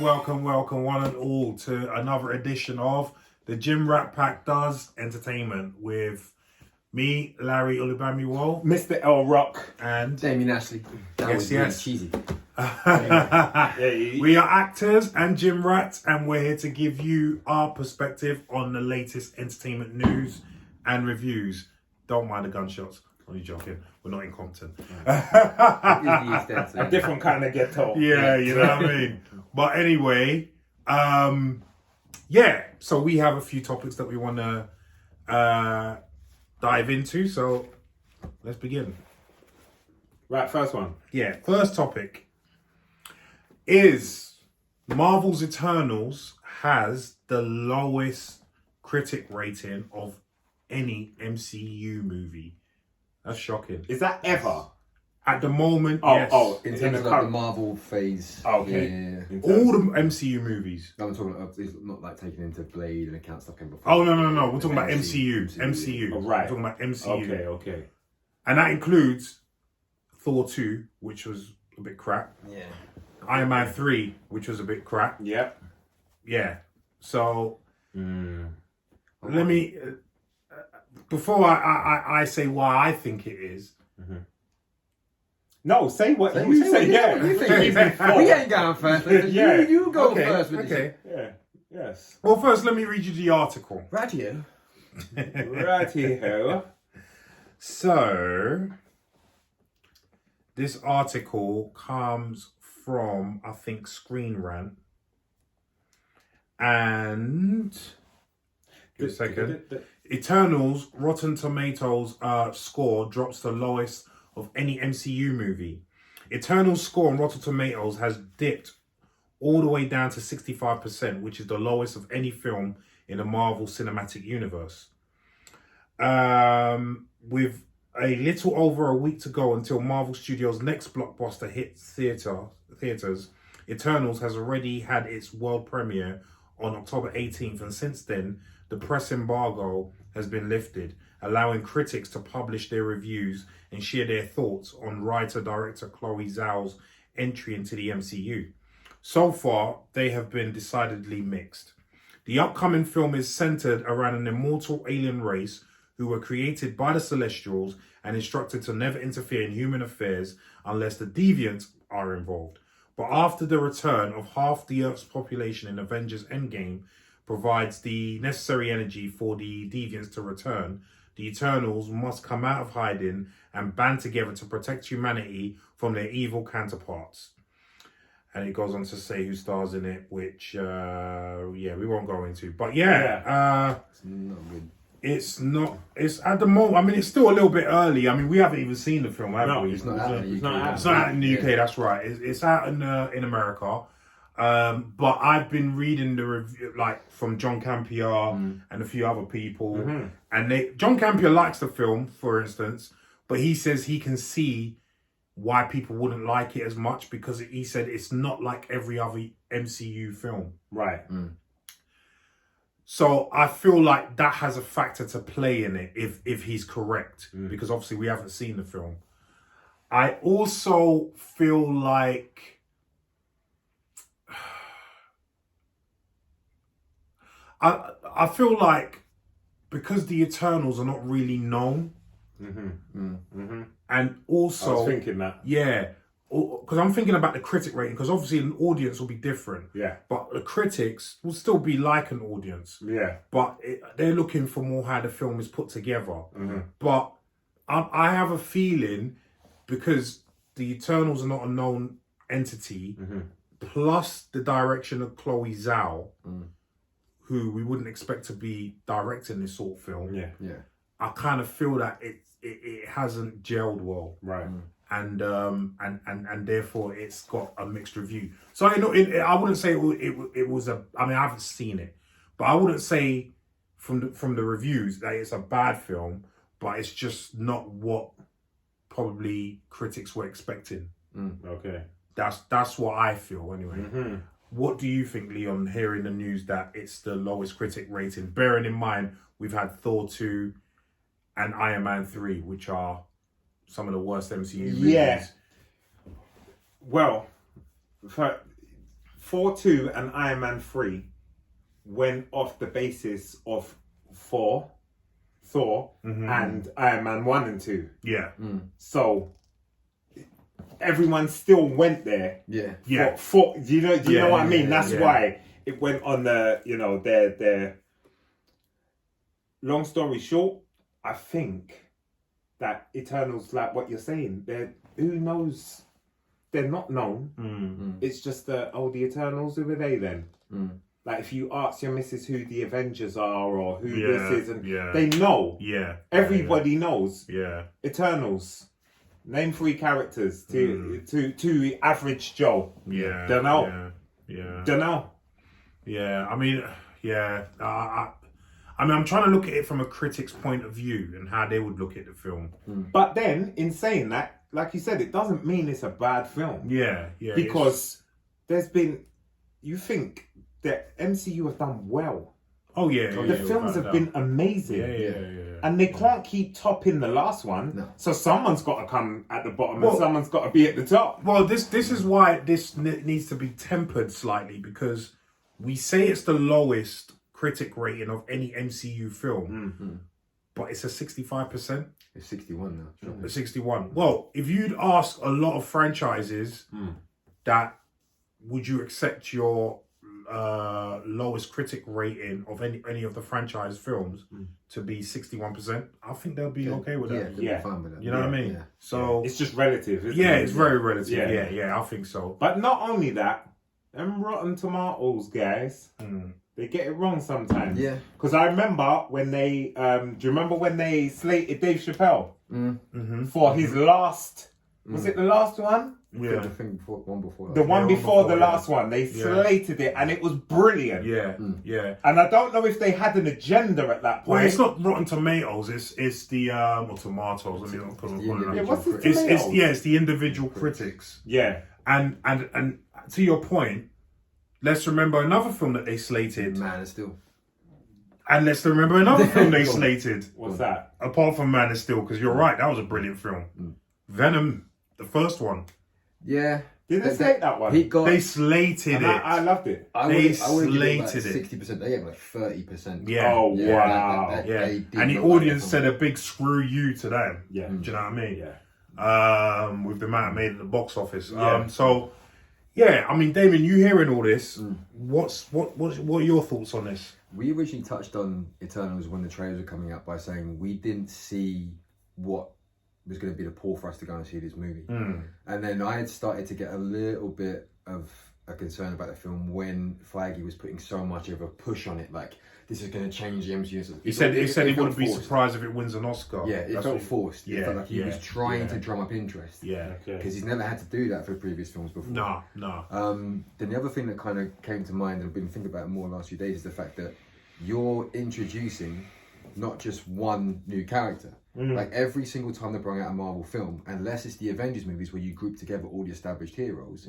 Welcome, one and all, to another edition of the Thegymratpack Does Entertainment with me, Larry Olubamuwo, Mr. L Rock, and Damien Ashley. That was really cheesy. We are actors and gym rats, and we're here to give you our perspective on the latest entertainment news and reviews. Don't mind the gunshots. Only joking. We're not incompetent. a different kind of ghetto. Yeah, you know what I mean? But anyway, so we have a few topics that we want to dive into. So let's begin. Right, first one. Yeah, first topic is Marvel's Eternals has the lowest critic rating of any MCU movie. That's shocking. Is that ever? At the moment, yes. In terms of the Marvel phase. Okay. Yeah. All the MCU movies. I'm talking about, it's not like taking into Blade and account stuff came before. Oh, no. We're talking about MCU. MCU. Oh, right. We're talking about MCU. Okay. And that includes Thor 2, which was a bit crap. Yeah. Iron Man 3, which was a bit crap. Yep. Yeah. So, let me... before I say why I think it is... Mm-hmm. No, say what you say. What you think? We ain't going first. You go first with this. Yeah. Yes. Well, first, let me read you the article. Radio. Righty-ho. So, this article comes from, I think, Screen Rant. And... Give a second. Eternals Rotten Tomatoes score drops the lowest of any MCU movie. Eternals' score on Rotten Tomatoes has dipped all the way down to 65%, which is the lowest of any film in the Marvel Cinematic Universe. With a little over a week to go until Marvel Studios' next blockbuster hits theaters, Eternals has already had its world premiere on October 18th, and since then, the press embargo has been lifted, allowing critics to publish their reviews and share their thoughts on writer-director Chloe Zhao's entry into the MCU. So far, they have been decidedly mixed. The upcoming film is centered around an immortal alien race who were created by the Celestials and instructed to never interfere in human affairs unless the Deviants are involved. But after the return of half the Earth's population in Avengers Endgame provides the necessary energy for the Deviants to return, the Eternals must come out of hiding and band together to protect humanity from their evil counterparts. And it goes on to say who stars in it, which, we won't go into. But It's not good. It's at the moment, I mean, it's still a little bit early. I mean, we haven't even seen the film, have we? It's not out in the UK. It's not out in the UK, that's right. It's out in America. But I've been reading the review, like from John Campion and a few other people, and John Campion likes the film, for instance, but he says he can see why people wouldn't like it as much because he said it's not like every other MCU film. Right. So I feel like that has a factor to play in it if he's correct, because obviously we haven't seen the film. I also feel like I feel like because the Eternals are not really known, and also I was thinking that. Yeah, because I'm thinking about the critic rating, because obviously an audience will be different. Yeah. But the critics will still be like an audience. Yeah. But they're looking for more how the film is put together. But I have a feeling, because the Eternals are not a known entity, plus the direction of Chloe Zhao, who we wouldn't expect to be directing this sort of film. Yeah. I kind of feel that it hasn't gelled well. Right. And therefore it's got a mixed review. So I wouldn't say it was a. I mean, I haven't seen it, but I wouldn't say from the reviews that it's a bad film. But it's just not what probably critics were expecting. Okay. That's what I feel anyway. What do you think, Leon, hearing the news that it's the lowest critic rating? Bearing in mind we've had Thor 2 and Iron Man 3, which are some of the worst MCU movies. Yeah. Well, 4-2 and Iron Man 3 went off the basis of Thor, and Iron Man 1 and 2. Yeah. So everyone still went there. Yeah. For do you know what I mean? That's yeah. why it went on the, their long story short, I think that Eternals, like what you're saying, who knows? They're not known. It's just the Eternals, who are they then? Like if you ask your missus who the Avengers are or who this is, and they know. Yeah. Everybody knows. Yeah. Eternals. Name 3 characters to average Joe. Yeah. Don't know. Yeah. Don't know. Yeah. I mean, yeah. I mean, I'm trying to look at it from a critic's point of view and how they would look at the film. But then, in saying that, like you said, it doesn't mean it's a bad film. Yeah. Because there's been, you think that MCU have done well. Oh yeah. The films have been amazing. Yeah. And they can't keep topping the last one. No. So someone's got to come at the bottom and someone's got to be at the top. Well, this is why this needs to be tempered slightly, because we say it's the lowest critic rating of any MCU film, but it's a 65%. It's 61 now. A 61. Well, if you'd ask a lot of franchises that would you accept your lowest critic rating of any of the franchise films to be 61%, I think they'll be okay with that. Yeah, fine with that. You know what I mean? Yeah. So It's just relative, isn't it? yeah, it's very relative. Yeah. Yeah, I think so. But not only that, them Rotten Tomatoes guys, they get it wrong sometimes. Yeah. Because I remember when they, do you remember when they slated Dave Chappelle for his last, was it the last one? Yeah. The thing one before that. The one before the yeah. last one. They slated it and it was brilliant. Yeah. And I don't know if they had an agenda at that point. Well, it's not Rotten Tomatoes. It's the or tomatoes. I mean, What's the it's tomatoes? it's the individual critics. Yeah. And to your point, let's remember another film that they slated. Man of Steel. And let's remember another film they slated. What's that? Apart from Man of Steel, because you're right, that was a brilliant film. Venom, the first one. Yeah. Did they slate that one? They slated and it. I loved it. I They would give it like slated it. 60%. They gave like 30%. Yeah. Oh, wow. Yeah. They did And the not like audience that said film. a big screw you to them. Yeah. Do you know what I mean? Yeah. With the amount made at the box office. Yeah. So yeah, I mean, Damien, you hearing all this, what are your thoughts on this? We originally touched on Eternals when the trailers were coming out by saying we didn't see what was going to be the pull for us to go and see this movie. And then I had started to get a little bit of a concern about the film when Feige was putting so much of a push on it, like this is going to change the MCU. He said he felt wouldn't be forced. surprised if it wins an Oscar. Yeah, it felt forced. It felt like he was trying to drum up interest. Yeah. Because he's never had to do that for previous films before. No. Then the other thing that kind of came to mind and I've been thinking about it more the last few days is the fact that you're introducing not just one new character. Like every single time they bring out a Marvel film, unless it's the Avengers movies where you group together all the established heroes,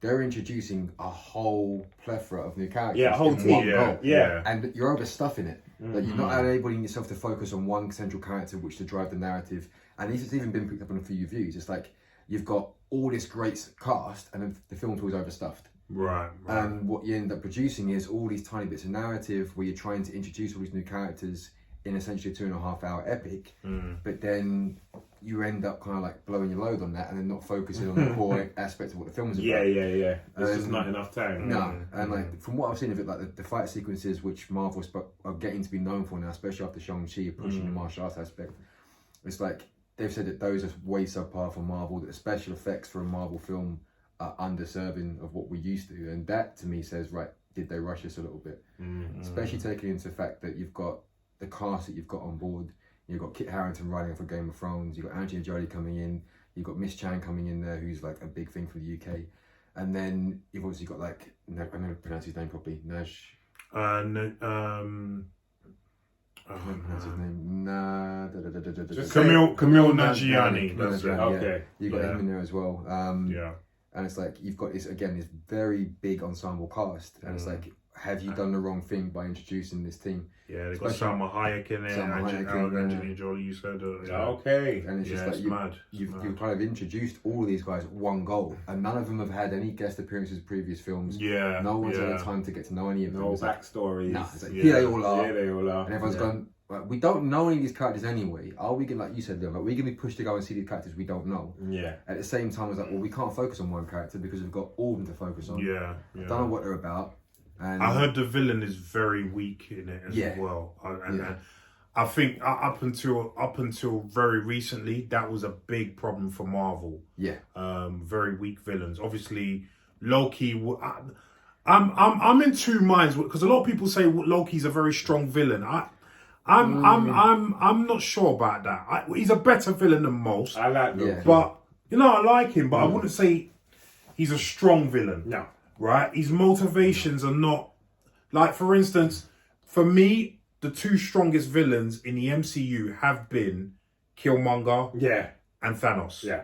they're introducing a whole plethora of new characters. Yeah, a whole in team. one go. Yeah. And you're overstuffing it. Like you're not enabling yourself to focus on one central character which to drive the narrative. And this has even been picked up on a few reviews. It's like you've got all this great cast and then the film feels overstuffed. Right. And what you end up producing is all these tiny bits of narrative where you're trying to introduce all these new characters in essentially a 2.5 hour epic, but then you end up kind of like blowing your load on that and then not focusing on the core aspect of what the film is about. Yeah. There's just not enough time. No, and like from what I've seen of it, like the fight sequences which Marvel are getting to be known for now, especially after Shang-Chi pushing the martial arts aspect, it's like they've said that those are way subpar for Marvel, that the special effects for a Marvel film are underserving of what we're used to, and that to me says, right, did they rush us a little bit? Especially taking into the fact that you've got the cast that you've got on board. You've got Kit Harington writing for Game of Thrones. You've got Angelina Jolie coming in. You've got Miss Chan coming in there, who's like a big thing for the UK. And then you've obviously got like, I'm going to pronounce his name properly, I can't pronounce his name. Camille Nanjiani. That's it. Okay. You've got him in there as well. Yeah. And it's like, you've got this, again, this very big ensemble cast. And it's like, have you done the wrong thing by introducing this team? Yeah, they've got Salma Hayek in there, Angelina Jolie, you said. Okay. And it's just it's mad. You've kind of introduced all of these guys at one goal, and none of them have had any guest appearances in previous films. Yeah. No one's had the time to get to know any of them. No backstories. Nah, it's like, here they all are. Here they all are. And everyone's gone, like, we don't know any of these characters anyway. Are we going to, like you said, like, we're going to be pushed to go and see these characters we don't know? Yeah. At the same time, it's like, well, we can't focus on one character because we've got all of them to focus on. Yeah. I don't know what they're about. And I heard the villain is very weak in it as well, and I think up until very recently, that was a big problem for Marvel. Yeah, very weak villains. Obviously, Loki. I'm in two minds because a lot of people say Loki's a very strong villain. I'm not sure about that. He's a better villain than most. I like Loki, but I like him, but I wouldn't say he's a strong villain. No. Right? His motivations are not... Like, for instance, for me, the two strongest villains in the MCU have been Killmonger and Thanos. Yeah.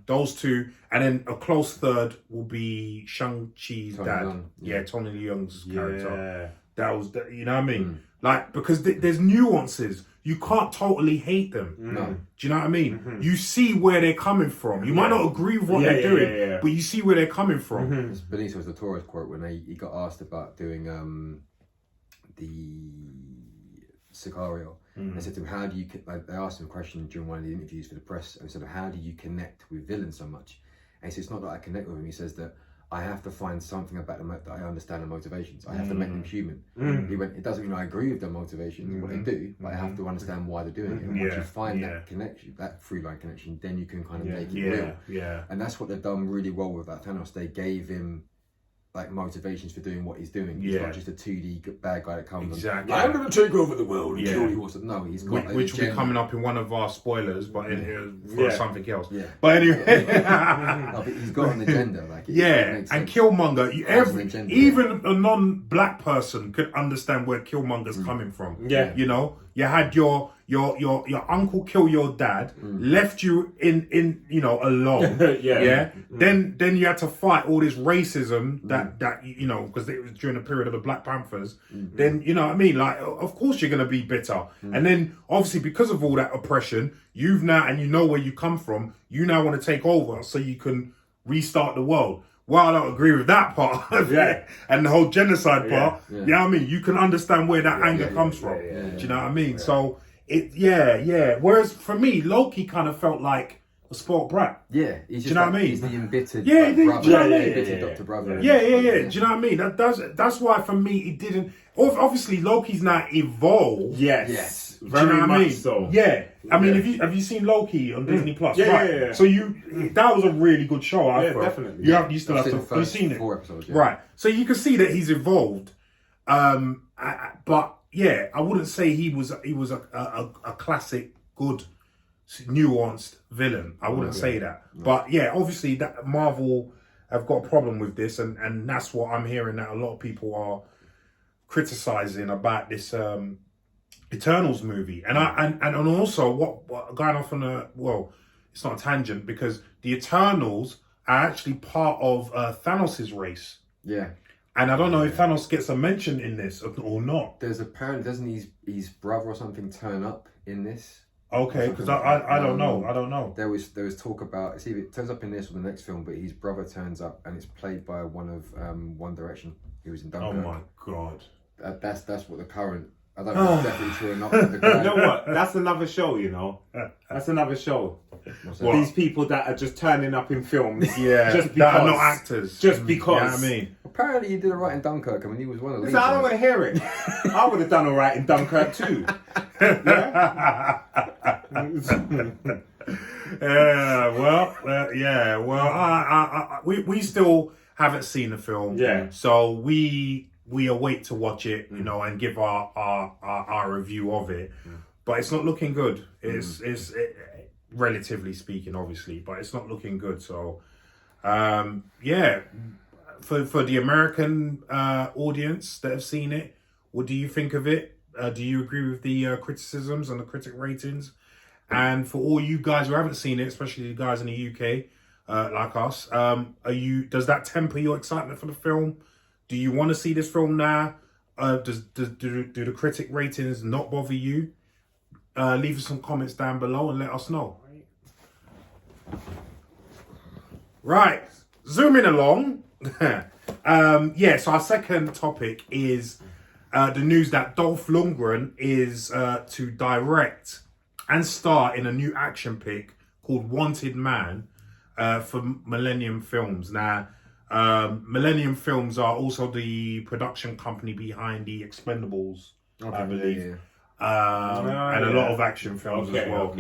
Those two. And then a close third will be Shang-Chi's dad. Leung. Tony Leung's character. That was... You know what I mean? Like, because there's nuances. You can't totally hate them. No. Do you know what I mean? You see where they're coming from. You might not agree with what they're doing, but you see where they're coming from. It's Benicio del Toro's quote when he got asked about doing the Sicario. They said to him, how do you... Like, they asked him a question during one of the interviews for the press, and they said, how do you connect with villains so much? And he says, it's not that I connect with him. He says that I have to find something about them that I understand their motivations. I have to make them human. He went, it doesn't mean I agree with their motivations, what they do, but I have to understand why they're doing it. And once you find that connection, that through line connection, then you can kind of make it real. Yeah. And that's what they've done really well with that Thanos. They gave him like motivations for doing what he's doing. He's not just a 2D bad guy that comes and I'm going to take over the world and kill you. No, he's got which will be coming up in one of our spoilers, but in here for something else. Yeah. But anyway, no, but he's got an agenda. Like and Killmonger. Even a non-black person could understand where Killmonger's coming from. Yeah, you know, you had your uncle kill your dad, left you in alone. Then you had to fight all this racism that because it was during the period of the Black Panthers. Then you know what I mean. Like, of course you're gonna be bitter, and then obviously because of all that oppression, you've now and you know where you come from. You now want to take over so you can restart the world. While I don't agree with that part of it, and the whole genocide part, you know what I mean? You can understand where that anger comes from. Do you know what I mean? Yeah. So, Whereas for me, Loki kind of felt like a spoiled brat. Yeah. He's just do you know what I mean? He's the embittered brother. Do you know what I mean? Embittered Dr. Brother. Yeah. Do you know what I mean? That's why for me, it didn't... Obviously, Loki's now evolved. Yes. Very do you know what I mean? So. Yeah. I mean, have you seen Loki on Disney Plus? Yeah. So that was a really good show. I thought. Definitely. You still have to. Have you seen it? 4 episodes. Yeah. Right. So you can see that he's evolved. But yeah, I wouldn't say he was a classic, good, nuanced villain. I wouldn't say that. No. But yeah, obviously that Marvel have got a problem with this, and that's what I'm hearing that a lot of people are criticizing about this. Eternals movie, and also what going off on it's not a tangent because the Eternals are actually part of Thanos' race. Yeah, and I don't know if Thanos gets a mention in this or not. There's apparently doesn't his brother or something turn up in this? Okay, because I don't know. I don't know. There was talk about it's either it turns up in this or the next film, but his brother turns up and it's played by one of One Direction. He was in Dunkirk. Oh my god. That's what the current. I don't know if it's definitely true or not. The guy, you know what? That's another show, you know. That's another show. These people that are just turning up in films. Just because. That are not actors. Just because. You know what I mean? Apparently he did alright in Dunkirk. I mean, he was one of the leads. I don't want to hear it. I would have done alright in Dunkirk too. We still haven't seen the film. Yeah. So we await to watch it, you know, and give our review of it. But it's not looking good. It's relatively speaking, obviously, but it's not looking good. So, for the American audience that have seen it, what do you think of it? Do you agree with the criticisms and the critic ratings? And for all you guys who haven't seen it, especially the guys in the UK, like us, does that temper your excitement for the film? Do you want to see this film now? Do the critic ratings not bother you? Leave us some comments down below and let us know. Right, zooming along. So our second topic is the news that Dolph Lundgren is to direct and star in a new action pick called Wanted Man for Millennium Films. Now, Millennium Films are also the production company behind the Expendables, I believe. And a lot of action films as well.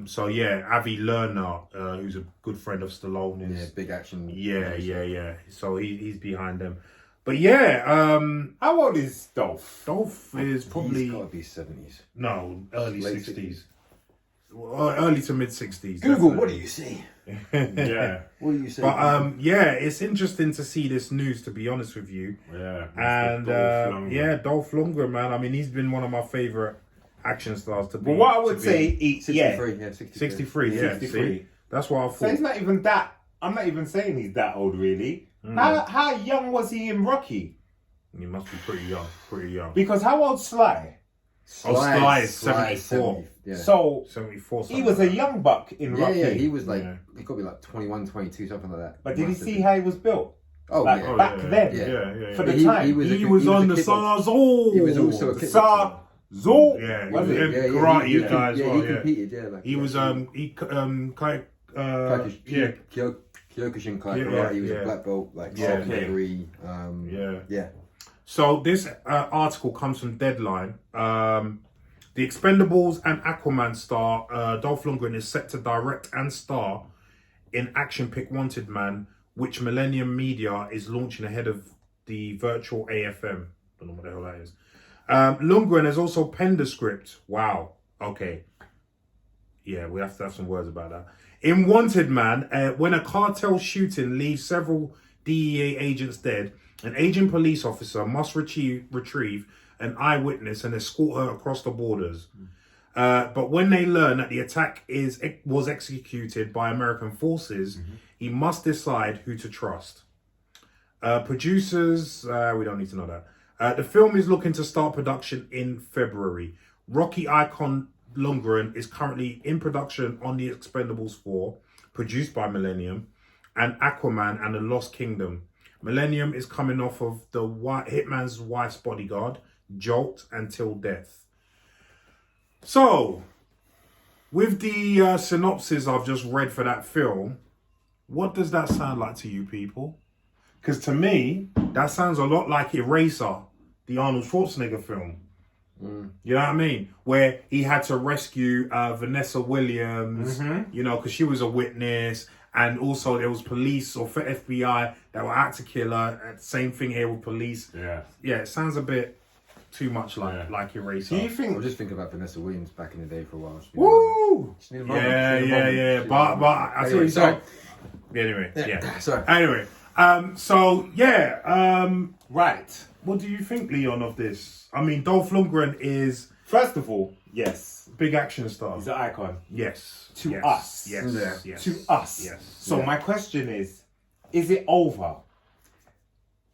So Avi Lerner, who's a good friend of Stallone, is big action. Yeah. So he's behind them. But how old is Dolph? Dolph is probably He's got to be 70s. No, early Late 60s. Early to mid 60s. Google, definitely. what do you see? Yeah. What do you say? But it's interesting to see this news, to be honest with you. Yeah. And Dolph Lundgren, man. I mean, he's been one of my favorite action stars to be. But what I would say, 63, 63, yeah. 63. See? That's what I thought. So he's not even that. I'm not even saying he's that old, really. How young was he in Rocky? He must be pretty young. Because how old Sly? Sly is 74. Yeah. So 74. he was a young buck in Rocky. Yeah, he was like, he could be like 21, 22, something like that. But did you see how he was built? Oh, like, yeah. back then. Yeah. For the time. He was on the Sarzol. He was also a Sarzol. Yeah, Was he it? was karate guy as well. He competed. Yeah, like he was Kyokushin karate. He was a black belt, like second degree. Yeah. So this article comes from Deadline. The Expendables and Aquaman star Dolph Lundgren is set to direct and star in action pick Wanted Man, which Millennium Media is launching ahead of the virtual AFM. Don't know what the hell that is. Lundgren has also penned the script. Wow. Okay. Yeah, we have to have some words about that. In Wanted Man, when a cartel shooting leaves several DEA agents dead, an aging police officer must retrieve an eyewitness and escort her across the borders. But when they learn that the attack was executed by American forces, he must decide who to trust. Producers, we don't need to know that. The film is looking to start production in February. Rocky icon Lundgren is currently in production on The Expendables 4, produced by Millennium, and Aquaman and the Lost Kingdom. Millennium is coming off of the Hitman's Wife's Bodyguard, Jolt, and Till Death. So, with the synopsis I've just read for that film, what does that sound like to you people? Because to me, that sounds a lot like Eraser, the Arnold Schwarzenegger film. You know what I mean? Where he had to rescue Vanessa Williams, because she was a witness. And also there was police or FBI that were out to kill her. Same thing here with police. Yeah, it sounds a bit too much like Eraser. Do you think? I was just thinking about Vanessa Williams back in the day for a while. Woo! Yeah. But I tell you so. Anyway, Sorry. Anyway, right. What do you think, Leon, of this? I mean, Dolph Lundgren is, First of all, yes, big action star. he's an icon. Yes. To us. Yes. To us. Yes. So my question is it over?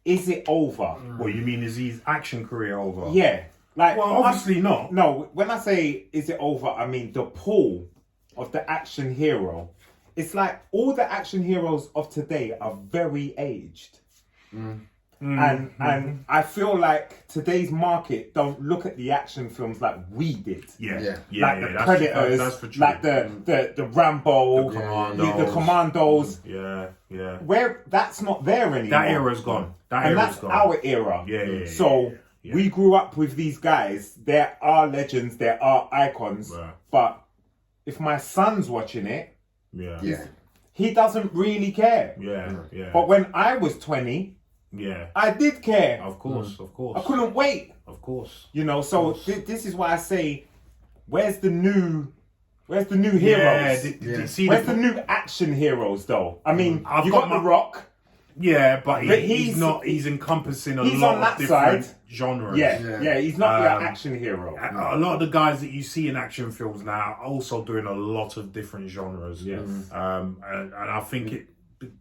Is it over? What you mean? Is his action career over? Yeah. Like, Well, obviously not. No, when I say is it over, I mean the pull of the action hero. It's like all the action heroes of today are very aged. And I feel like today's market don't look at the action films like we did. Yeah. Like the Predators, that's for true. like the Rambo, the Commandos. Yeah. Where that's not there anymore. That era's gone. And that's our era. Yeah. So we grew up with these guys. There are legends. There are icons. Yeah. But if my son's watching it, Yeah. he doesn't really care. Yeah. But when I was 20, I did care. Of course. I couldn't wait. Of course. So this is why I say, where's the new heroes? Where's the new action heroes though? I mean, you got The Rock. Yeah, but he's encompassing a lot of different genres. Yeah, he's not your action hero. A lot of the guys that you see in action films now are also doing a lot of different genres. Yes. And I think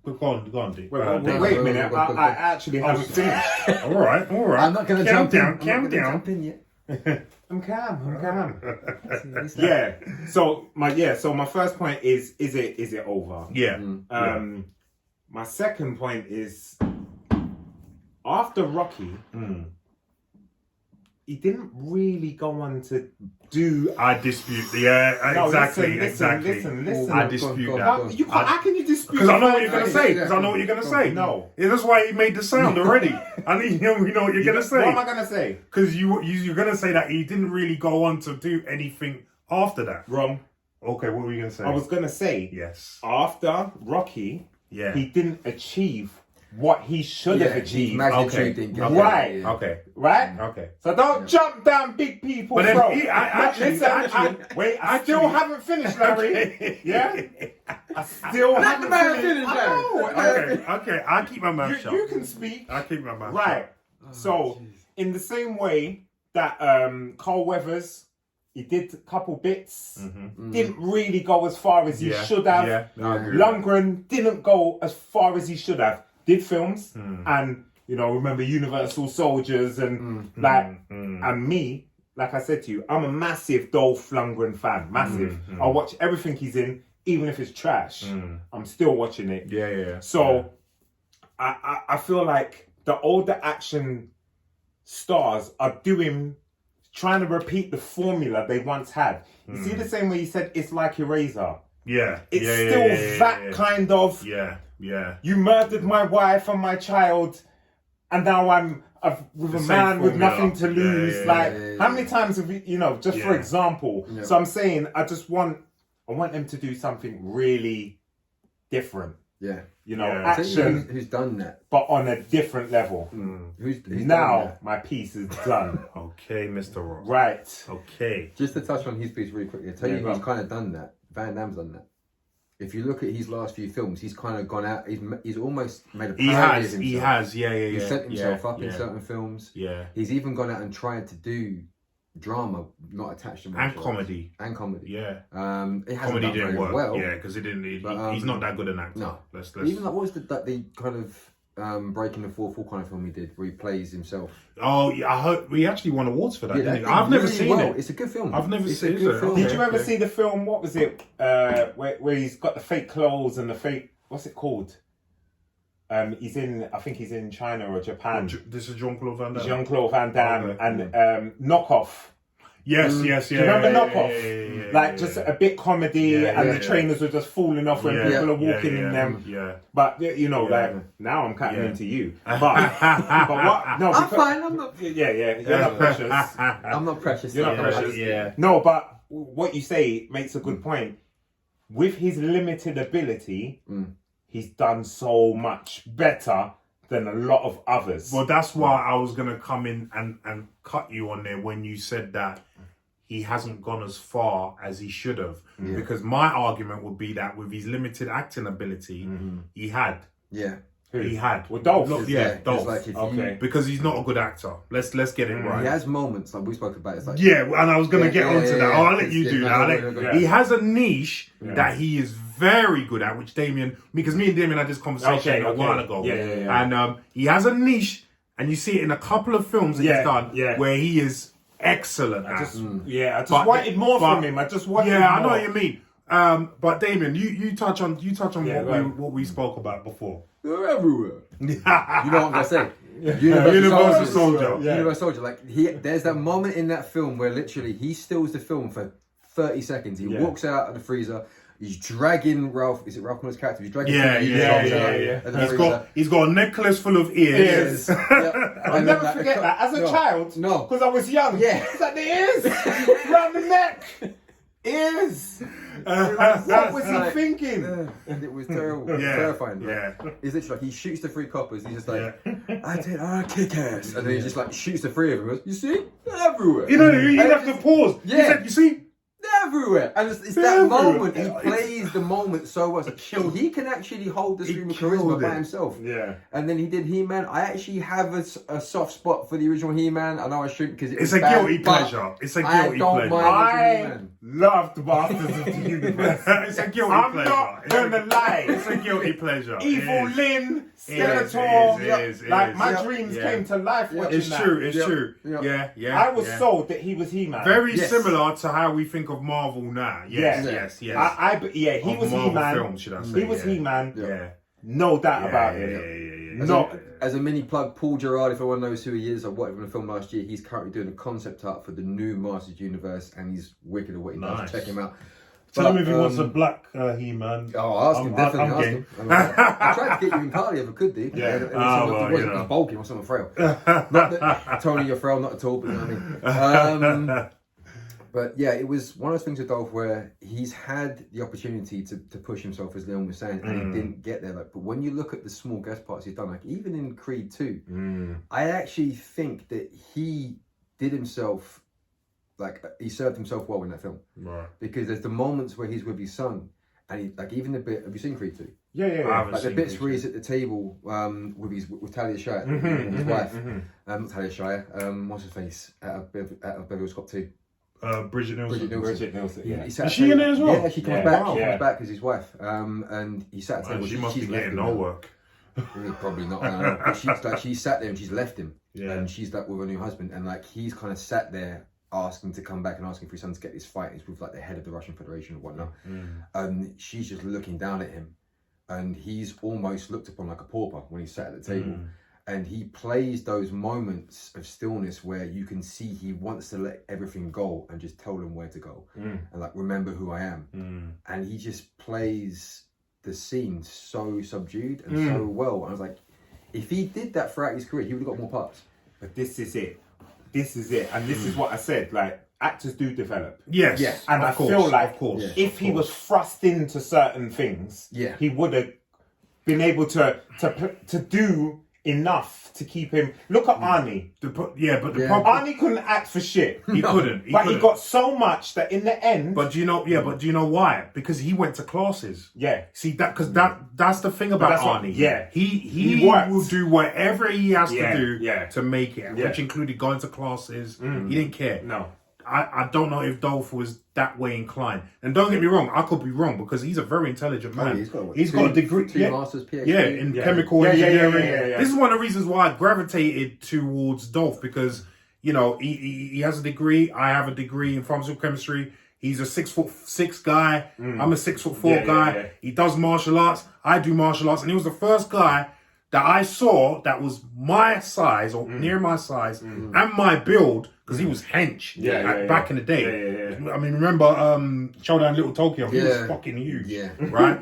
Go on, Dick. Wait a minute. I actually haven't finished. All right. I'm not going to Calm jump in. down, I'm not calm gonna down. jump in yet. I'm calm. Yeah. So my first point is it over? Yeah. My second point is after Rocky, he didn't really go on to do. I dispute. Yeah, No, exactly. Listen. I dispute that. How can you dispute? Because I know what you're gonna say. Yeah. Because I know what you're gonna say. No. Yeah, that's why he made the sound already. I think you know what you're gonna say. What am I gonna say? Because you're gonna say that he didn't really go on to do anything after that. Wrong. Okay, what were you gonna say? I was gonna say yes. after Rocky, Yeah. he didn't achieve what he should have achieved. Okay. Right. Okay. Right? Okay. So don't jump down big people, But then bro. I haven't finished, Larry. Okay. Yeah? I still haven't finished. I know. Okay. I'll keep my mouth shut. You can speak. I'll keep my mouth Right. shut. So, in the same way that Carl Weathers, he did a couple bits, didn't really go as far as he should have. Yeah. No, I agree with that. Lundgren didn't go as far as he should have. Did films and remember Universal Soldiers and and me, like I said to you, I'm a massive Dolph Lundgren fan. Massive. I'll watch everything he's in, even if it's trash. I'm still watching it. Yeah. So I feel like the older action stars are trying to repeat the formula they once had. You see the same way you said it's like Eraser. Yeah. It's still that kind of. Yeah. You murdered my wife and my child, and now I'm with a man with nothing to lose. How many times have we, for example? Yeah. So I'm saying I want them to do something really different. Yeah. Action, Who's done that? but on a different level. Who's done Now that? my piece is done. Okay, Mr. Rock. Right. Okay. Just to touch on his piece really quickly, I tell you who's kind of done that. Van Damme's done that. If you look at his last few films, he's kind of gone out. He's almost made a parody of himself. He has. Yeah. He's set himself up in certain films. Yeah. He's even gone out and tried to do drama, not attached to And comedy. Yeah. Yeah. It hasn't Comedy done didn't very work. well. Yeah, because he's not that good an actor. No. Let's Even like, what was the kind of Breaking the Fourth Wall kind of film he did, where he plays himself? Oh, yeah, I heard we actually won awards for that. Yeah, didn't that we? I've did never really seen well. it. It's a good film. I've never It's seen a good it. film. Did you ever see the film? What was it? Where he's got the fake clothes and the fake. What's it called? I think he's in China or Japan. This is Jean-Claude Van Damme. Jean-Claude Van Damme Okay. and Knockoff. Yes. Do you remember Knockoff? Like just a bit comedy, and the trainers were just falling off when people are walking in them. Yeah. But now I'm cutting into you. But what? No, I'm fine. I'm not. Yeah. You're not precious. I'm not precious. You're not precious. Yeah. No, but what you say makes a good point. With his limited ability, he's done so much better than a lot of others. Well, that's why I was gonna come in and cut you on there when you said that he hasn't gone as far as he should have. Yeah. Because my argument would be that with his limited acting ability, he had. Yeah. He had. Well, Dolph. Dolph. Like if Okay. Because he's not a good actor. Let's get it right. He has moments like we spoke about. It's like Yeah, and I was going to get onto that. yeah. I'll let you do that. He has a niche that he is very good at, which Damien, because me and Damien had this conversation a while ago. Yeah. And he has a niche, and you see it in a couple of films that he's done where he is excellent at. I just wanted more from him. I just wanted more. I know what you mean. But Damien, you touch on what we spoke about before. They're everywhere. You know what I'm gonna say? Universal Soldier. Universal Soldier. Like there's that moment in that film where literally he stills the film for 30 seconds. He walks out of the freezer. He's dragging Ralph. Is it Ralph Miller's character? He's dragging. He's got a necklace full of ears. I'll never forget that as a child. No, because I was young. Yeah, it's like the ears round the neck. Ears. What was he thinking? And it was terrible, terrifying. He's literally like he shoots the three coppers. He's just like, I kick ass, and then he just like shoots the three of them. He goes, you see, they're everywhere. You have to pause. Yeah. He said, you see. They're everywhere. And it's that moment. He plays the moment so well. It's like, he can actually hold the stream of charisma by himself. Yeah. And then he did He-Man. I actually have a soft spot for the original He-Man. I know I shouldn't because it's a guilty pleasure. It's a guilty pleasure. I loved Masters of the Universe. It's a guilty I'm pleasure. not gonna lie. It's a guilty pleasure. Evil Lynn, Skeletor. Skeletor. It is. Like my dreams came to life watching It's that. true. It's true. Yeah. I was sold that he was He-Man. Very similar to how we think of Marvel now. Yes. He was Marvel He-Man. films, should I say? He was He-Man. Yeah. No doubt about it. As a mini plug, Paul Girard, if everyone knows who he is, I worked with him in a film last year. He's currently doing a concept art for the new Masters Universe, and he's wicked at what he does. Check him out. Tell him if he wants a black He-Man. Oh, I'll ask him, definitely ask him. I tried to get you in Carly if I could, dude. Yeah. It wasn't bulky, or something frail. Not that, Tony, you're frail, not at all, but you know what I mean. But yeah, it was one of those things with Dolph where he's had the opportunity to push himself, as Leon was saying, and he didn't get there. Like, but when you look at the small guest parts he's done, like even in Creed 2, I actually think that he did himself, like he served himself well in that film. Right. Because there's the moments where he's with his son, and he, like even the bit. Have you seen Creed 2? Yeah. Like the bits where he's at the table with Talia Shire, his wife, not Talia Shire. What's her face? Out of Beverly Hills Cop 2. Bridget Nielsen. Bridget Nielsen. Yeah. Is she in there as well? Yeah, she comes back. She comes back as his wife. And he sat at the table. She must be she's getting no work. Probably not. I don't know. But she sat there and she's left him. Yeah. And she's like with her new husband, and like he's kind of sat there asking to come back and asking for his son to get this fight. It's with like the head of the Russian Federation or whatnot. And she's just looking down at him, and he's almost looked upon like a pauper when he's sat at the table. And he plays those moments of stillness where you can see he wants to let everything go and just tell them where to go and like remember who I am. And he just plays the scene so subdued and so well. And I was like, if he did that throughout his career, he would have got more parts. But this is it. And this is what I said. Like actors do develop. Yes. And I feel like if he was thrust into certain things, he would have been able to do enough to keep him. Look at Arnie. Arnie couldn't act for shit. He couldn't. He got so much that in the end. But do you know why? Because he went to classes. Yeah. See that because that's the thing about Arnie. He will do whatever he has to do to make it, which included going to classes. He didn't care. No. I don't know if Dolph was that way inclined. And don't get me wrong, I could be wrong because he's a very intelligent man. He's got a degree. Two masters, PhD. In chemical engineering. Yeah. This is one of the reasons why I gravitated towards Dolph because, you know, he has a degree. I have a degree in pharmaceutical chemistry. He's a 6'6" guy. I'm a 6'4" guy. Yeah. He does martial arts. I do martial arts. And he was the first guy that I saw that was my size or near my size and my build because he was hench back in the day. I mean, remember Showdown Little Tokyo? He was fucking huge, right?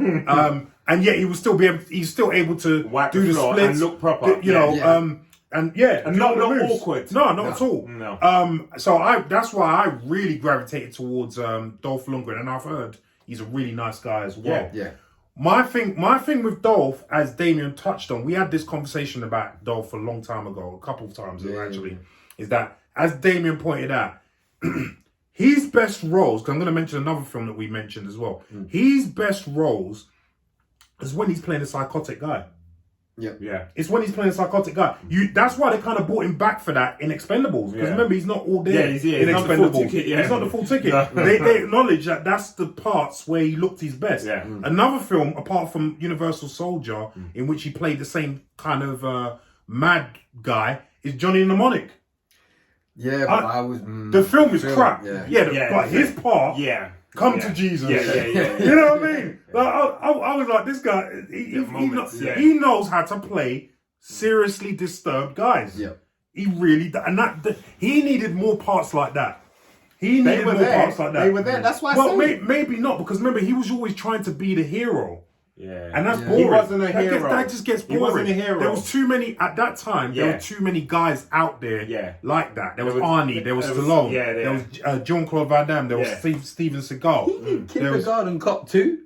And yet he was still he's still able to do the splits and look proper, and not awkward. No, not at all. No. So that's why I really gravitated towards Dolph Lundgren, and I've heard he's a really nice guy as well. Yeah. My thing with Dolph, as Damien touched on, we had this conversation about Dolph a long time ago, a couple of times actually, is that, as Damien pointed out, his best roles, because I'm going to mention another film that we mentioned as well, his best roles is when he's playing a psychotic guy. Yeah. It's when he's playing a psychotic guy. That's why they kind of brought him back for that in Expendables. Because remember, he's not all there he's in not Expendables. the full ticket, He's not the full ticket. They acknowledge that that's the parts where he looked his best. Yeah. Another film, apart from Universal Soldier, in which he played the same kind of mad guy, is Johnny Mnemonic. Yeah, but I was... the film is crap. But his part... Come to Jesus. You know what I mean? Like, I was like, this guy, he knows how to play seriously disturbed guys. Yeah. He really, he needed more parts like that. He needed more parts like that. They were there. That's why I said maybe not, because remember, he was always trying to be the hero. Yeah. And that's boring. He wasn't a hero. That just gets boring. He wasn't a hero. There was too many, at that time, there were too many guys out there like that. There was Arnie, there was Stallone, there was Jean-Claude Van Damme, there was Steven Seagal. He did Kindergarten Cop 2.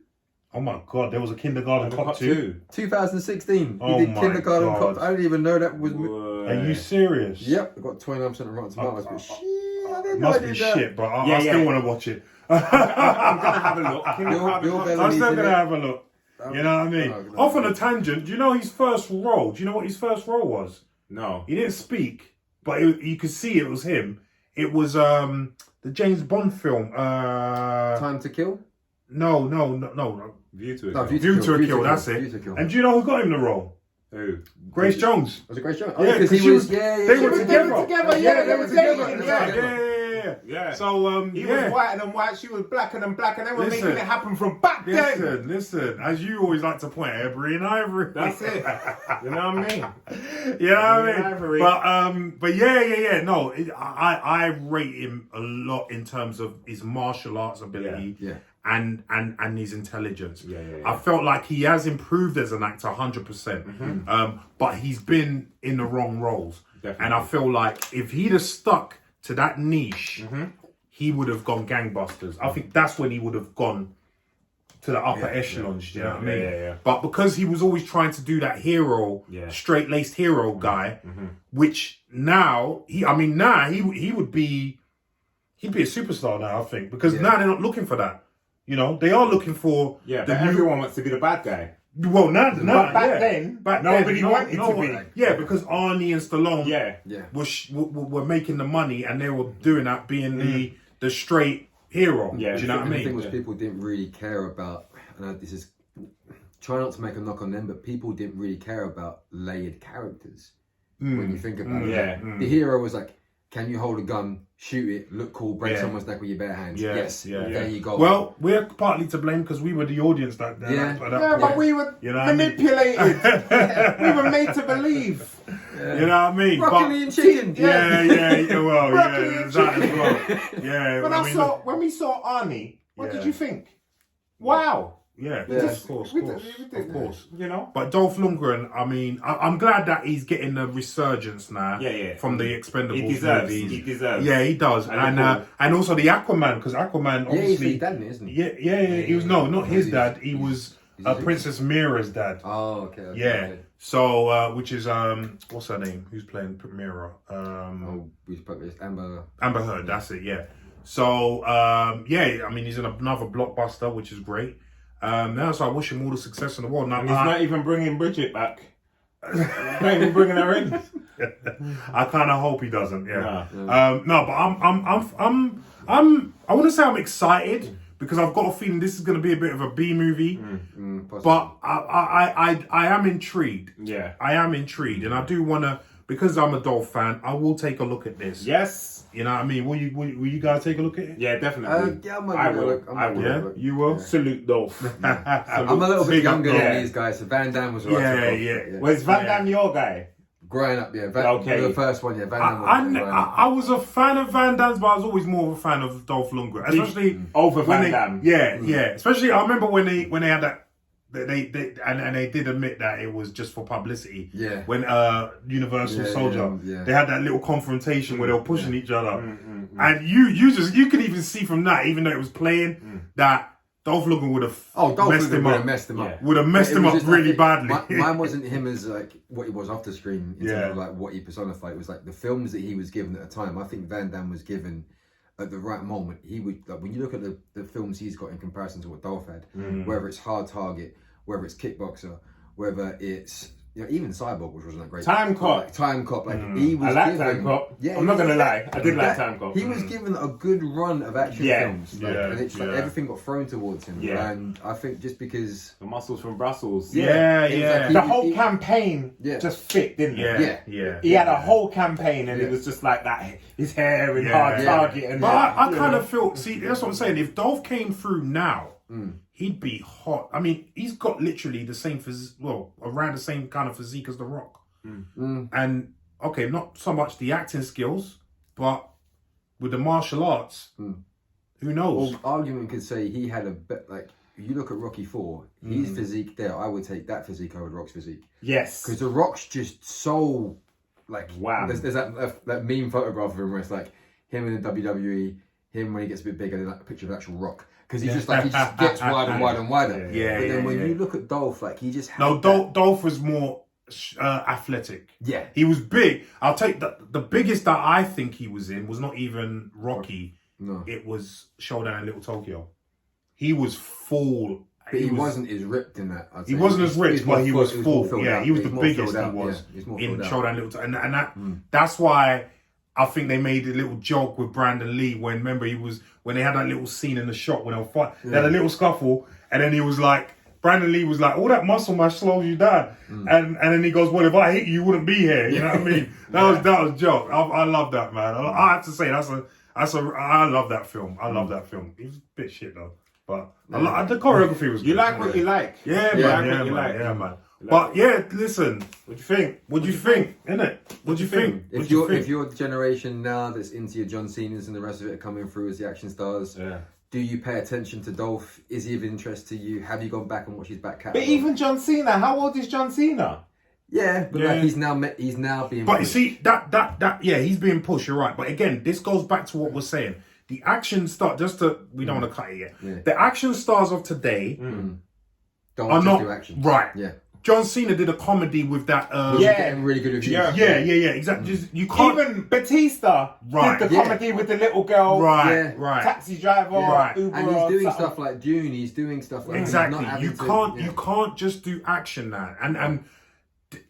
Oh my God, there was a Kindergarten Cop 2. 2016. Oh he did my Kindergarten God. Cop. I didn't even know that was... Are you serious? Yep, I got 29% of Rotten Tomatoes, but I didn't know Must I be did that. shit, but I still want to watch it. I'm gonna have a look. Can you have a Bill look? Bellamy. I'm still in gonna it. have a look. You know what I mean? No. Off on a tangent. Do you know his first role? Do you know what his first role was? No. He didn't speak, but you could see it was him. It was the James Bond film. Time to Kill? No. View to it. No, View to a Kill. That's View it. to a Kill. And do you know who got him the role? Who? Grace Jones. Was it Grace Jones? Yeah, because because he was. they Yeah. were together. They were dating. Yeah. So He was whiter than white, she was blacker than black, and they were making it happen from back then. Listen. As you always like to point, Every and Ivory. That's it. You know what I mean? You know what I mean? Ivory. But yeah. No, I rate him a lot in terms of his martial arts ability. Yeah. And his intelligence. Yeah. I felt like he has improved as an actor 100%. But he's been in the wrong roles. Definitely. And I feel like if he'd have stuck to that niche, he would have gone gangbusters. I think that's when he would have gone to the upper echelons, you know what I mean? Yeah. But because he was always trying to do that hero, straight-laced hero guy, which now, he would be, he'd be a superstar now, I think, because now they're not looking for that. You know, they are looking for but everyone wants to be the bad guy. Well, now, But back then, nobody wanted to be. Yeah, because Arnie and Stallone were making the money, and they were doing that, being the straight hero. Yeah. Do you know what I The mean? thing was, people didn't really care about, and this is, try not to make a knock on them, but people didn't really care about layered characters when you think about it. The hero was like, can you hold a gun, shoot it, look cool, break someone's neck with your bare hands? Yes. There you go. Well, we're partly to blame because we were the audience that But we were You know what I mean? manipulated. We were made to believe. You know what I mean? Broccoli and chicken. Well, Broccoli and that as well. Yeah. When we saw Arnie, what did you think? Wow. Yeah, of course. You know? But Dolph Lundgren, I mean, I'm glad that he's getting a resurgence now. From the Expendables movies. He deserves. Yeah, he does, and also the Aquaman, because Aquaman obviously. He's dad, isn't he? Yeah. He was not his dad. He was Princess Mira's dad. Oh, okay. Yeah. So, which is what's her name? Who's playing Mira? We spoke this Amber Heard. That's it. Yeah. So, I mean, he's in another blockbuster, which is great. Now, so I wish him all the success in the world. Now, And he's not even bringing Bridget back. Not even bringing her in. I kind of hope he doesn't. Yeah. No. But I want to say I'm excited because I've got a feeling this is going to be a bit of a B movie. But I am intrigued. Yeah. I am intrigued, and I do want to, because I'm a Dolph fan, I will take a look at this. Yes. You know what I mean? Will you guys take a look at it? Yeah, definitely. I will. I will. Yeah, you will. Salute Dolph. I'm a little bit younger than these guys, so Van Damme was right. Yeah. Was Van Damme your guy? Growing up, Van the first one, Van Damme was I was a fan of Van Damme's, but I was always more of a fan of Dolph Lundgren, especially over Van Damme. Yeah. Especially, I remember when they had that. They did admit that it was just for publicity. Yeah. When Universal Soldier, they had that little confrontation where they were pushing each other, and you could even see from that, even though it was playing, that Dolph Lundgren would have messed him up. Would have messed him up really badly. Mine wasn't him as like what he was off the screen in terms of like what he personified. It was like the films that he was given at the time. I think Van Damme was given at the right moment. He would, like, when you look at the films he's got in comparison to what Dolph had, whether it's Hard Target, whether it's Kickboxer, whether it's even Cyborg, which wasn't that great. Time Cop. He was. I like Time Cop. Yeah, I'm not gonna lie. I did like Time Cop. He was given a good run of action films. And it's like everything got thrown towards him. Yeah. And I think just because the muscles from Brussels. Yeah. The whole campaign just fit, didn't it? Yeah. He had a whole campaign, and it was just like that. His hair and Hard Target, and but I kind of feel. See, that's what I'm saying. If Dolph came through now, he'd be hot. I mean, he's got literally the same around the same kind of physique as The Rock. And okay, not so much the acting skills, but with the martial arts, who knows? Well, argument could say he had a bit like. If you look at Rocky 4, his physique there, I would take that physique over The Rock's physique. Yes, because The Rock's just so like wow. There's that meme photograph of him where it's like him in the WWE, him when he gets a bit bigger, then like a picture of actual Rock. Because he just gets wider and wider and wider. But then when you look at Dolph, like he just had Dolph was more athletic. Yeah, he was big. I'll take the biggest that I think he was in was not even Rocky. No. it was Showdown in Little Tokyo. He was full. But he wasn't as ripped in that. I'd say. He wasn't as ripped, but he was full. Yeah, He was the more biggest filled he out, was yeah. He's more in filled out. Showdown Little Tokyo. And that's why I think they made a little joke with Brandon Lee when, remember, when they had that little scene in the shop when they were fighting. They had a little scuffle, and then he was like, Brandon Lee was like, all that muscle mass slows you down. And then he goes, well, if I hit you, you wouldn't be here. You know what I mean? That was a joke. I love that, man. I have to say, I love that film. I love that film. It was a bit shit, though. But the choreography was good. You like what you like. Yeah, man. But yeah, listen. What do you think? What do you think? Innit? What do you think? If you're the generation now that's into your John Cena's and the rest of it coming through as the action stars, do you pay attention to Dolph? Is he of interest to you? Have you gone back and watched his back catalogue? But even John Cena, how old is John Cena? Yeah, but like he's now being. But pushed. you see that he's being pushed. You're right. But again, this goes back to what we're saying. The action star. We don't want to cut it yet. Yeah. The action stars of today Don't are just not do action. right. Yeah. John Cena did a comedy with that. Getting really good reviews. Yeah, exactly. Just, you can't. Even Batista did the comedy with the little girl. Right. Taxi driver. Right. Uber And he's doing something. stuff like Dune. He's doing stuff like Exactly. He's You not having you can't just do action now. And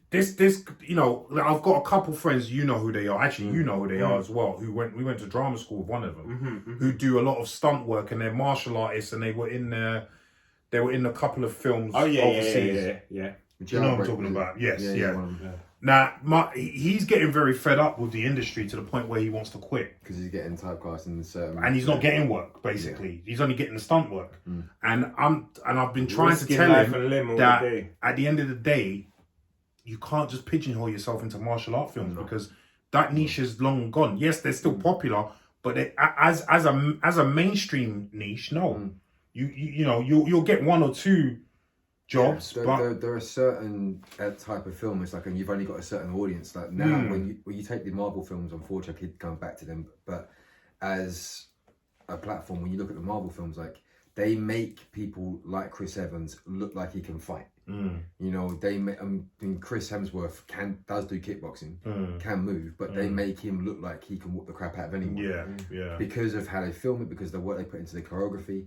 this I've got a couple friends. You know who they are. Actually, you know who they are as well. We went to drama school with one of them. Who do a lot of stunt work, and they're martial artists, and they were in a couple of films overseas. Yeah. You know what I'm talking about? Yes, yeah. one of them. Now, he's getting very fed up with the industry to the point where he wants to quit. Because he's getting typecast in certain. And he's not getting work, basically. He's only getting the stunt work. And I've been trying to Risking tell life him and limb all that day. at the end of the day, you can't just pigeonhole yourself into martial art films because that niche is long gone. Yes, they're still popular, but as a mainstream niche, no. You'll get one or two jobs, but there are certain type of film. It's like, and you've only got a certain audience. Like now, when you take the Marvel films, unfortunately, I keep going back to them, but as a platform, when you look at the Marvel films, like they make people like Chris Evans look like he can fight. They make. Chris Hemsworth does do kickboxing, can move, but they make him look like he can whoop the crap out of anyone. Yeah. Because of how they film it, because of what they put into the choreography.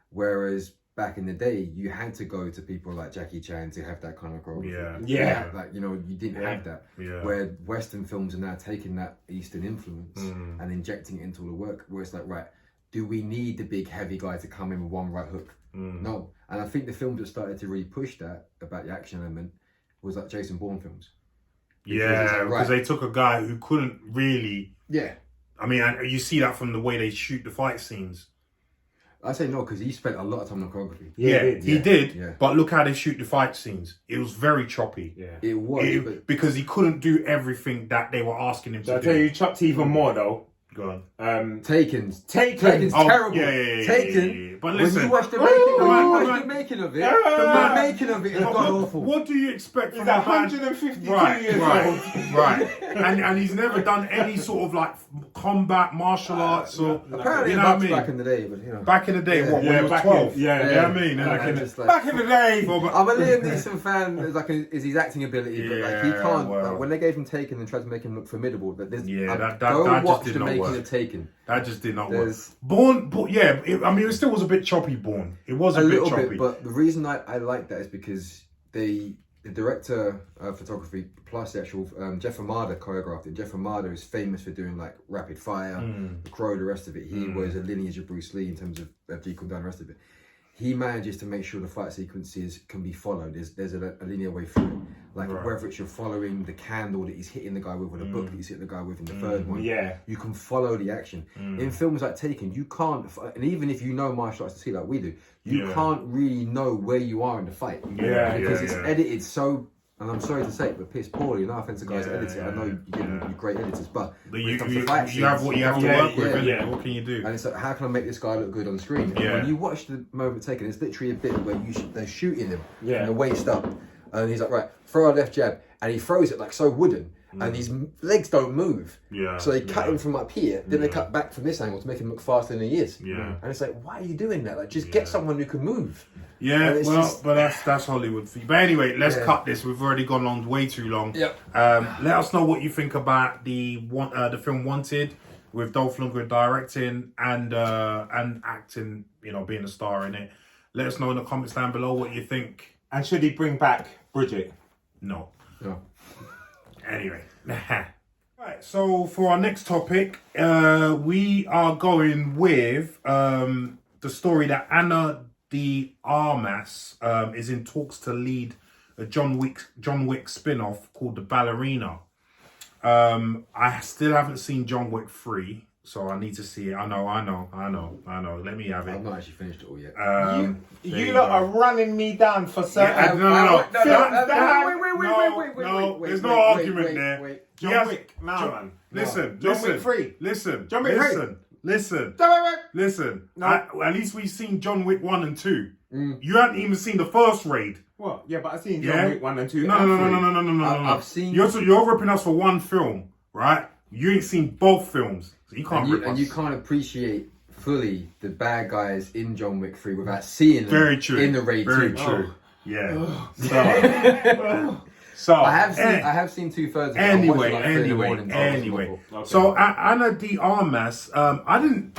Whereas back in the day, you had to go to people like Jackie Chan to have that kind of choreography. Yeah. Like, you didn't have that. Yeah. Where Western films are now taking that Eastern influence and injecting it into all the work, where it's like, right, do we need the big heavy guy to come in with one right hook? No. And I think the films that started to really push that about the action element was like Jason Bourne films. Because they took a guy who couldn't really. Yeah. I mean, you see that from the way they shoot the fight scenes. I say no because he spent a lot of time on choreography. He did. Yeah. But look how they shoot the fight scenes. It was very choppy. Yeah. It was. Because he couldn't do everything that they were asking him to do. I tell you, chopped even more though. Go on. Taken's Taken. terrible. Yeah. Taken. But listen, when you watch the making of it, the making of it is god awful. What do you expect from He's 152 years old. Right. And he's never done any sort of like combat martial arts or Apparently, you know what I mean? back in the day, but Back in the day, when he was 12? You know what I mean? Back in the day. I'm a Liam Neeson fan. Is his acting ability, but like he can't. Like, when they gave him Taken and tried to make him look formidable, that that watch just did the not making work. of Taken. That just did not work. Bourne, it still was a bit choppy. Bourne, it was a bit little choppy. bit, but the reason I like that is because the director of photography plus the actual Jeff Amada choreographed it. Jeff Amada is famous for doing like Rapid Fire, The Crow, the rest of it. He was a lineage of Bruce Lee in terms of Jeet Kune Do, the rest of it. He manages to make sure the fight sequences can be followed. There's a linear way through it. Like whether it's you're following the candle that he's hitting the guy with or the book that he's hitting the guy with in the third one. Yeah. You can follow the action. In films like Taken, you can't, and even if you know martial arts to see like we do, you can't really know where you are in the fight. Because it's edited so, and I'm sorry to say it, but piss poorly. No offense to guys that edit it. I know you're great editors, but you have what you have to work with, innit? What can you do? And it's like, how can I make this guy look good on screen? And when you watch the moment Taken, it's literally a bit where they're shooting him from the waist up, and he's like, right, throw a left jab, and he throws it like so wooden, and his legs don't move. So they cut him from up here, then they cut back from this angle to make him look faster than he is. And it's like, why are you doing that? Like, just get someone who can move. But that's Hollywood for you. But anyway, let's cut this. We've already gone on way too long. Yep. Let us know what you think about the film Wanted. with Dolph Lundgren directing and acting, you know, being a star in it. Let us know in the comments down below what you think. And should he bring back Bridget? No. No. Anyway. Right, so for our next topic, we are going with the story that Ana de Armas is in talks to lead a John Wick spin-off called The Ballerina. I still haven't seen John Wick 3, so I need to see it. I know. Let me have it. I've not actually finished it all yet. You lot are running me down for certain. No. Wait, There's no argument there. Wait. John Wick, man. Listen. John Wick 3. Listen. John Wick 3. Listen. No. At least we've seen John Wick 1 and 2. You haven't even seen the first raid. What? Yeah, but I've seen John Wick 1 and 2. No. I've seen. You're ripping us for one film, right? You ain't seen both films, so you can't rip us. And you can't appreciate fully the bad guys in John Wick 3 without seeing them Very true. in the raid 2. Very true. Yeah. So I have seen 2/3 of it. Anyway. So Ana de Armas, I didn't.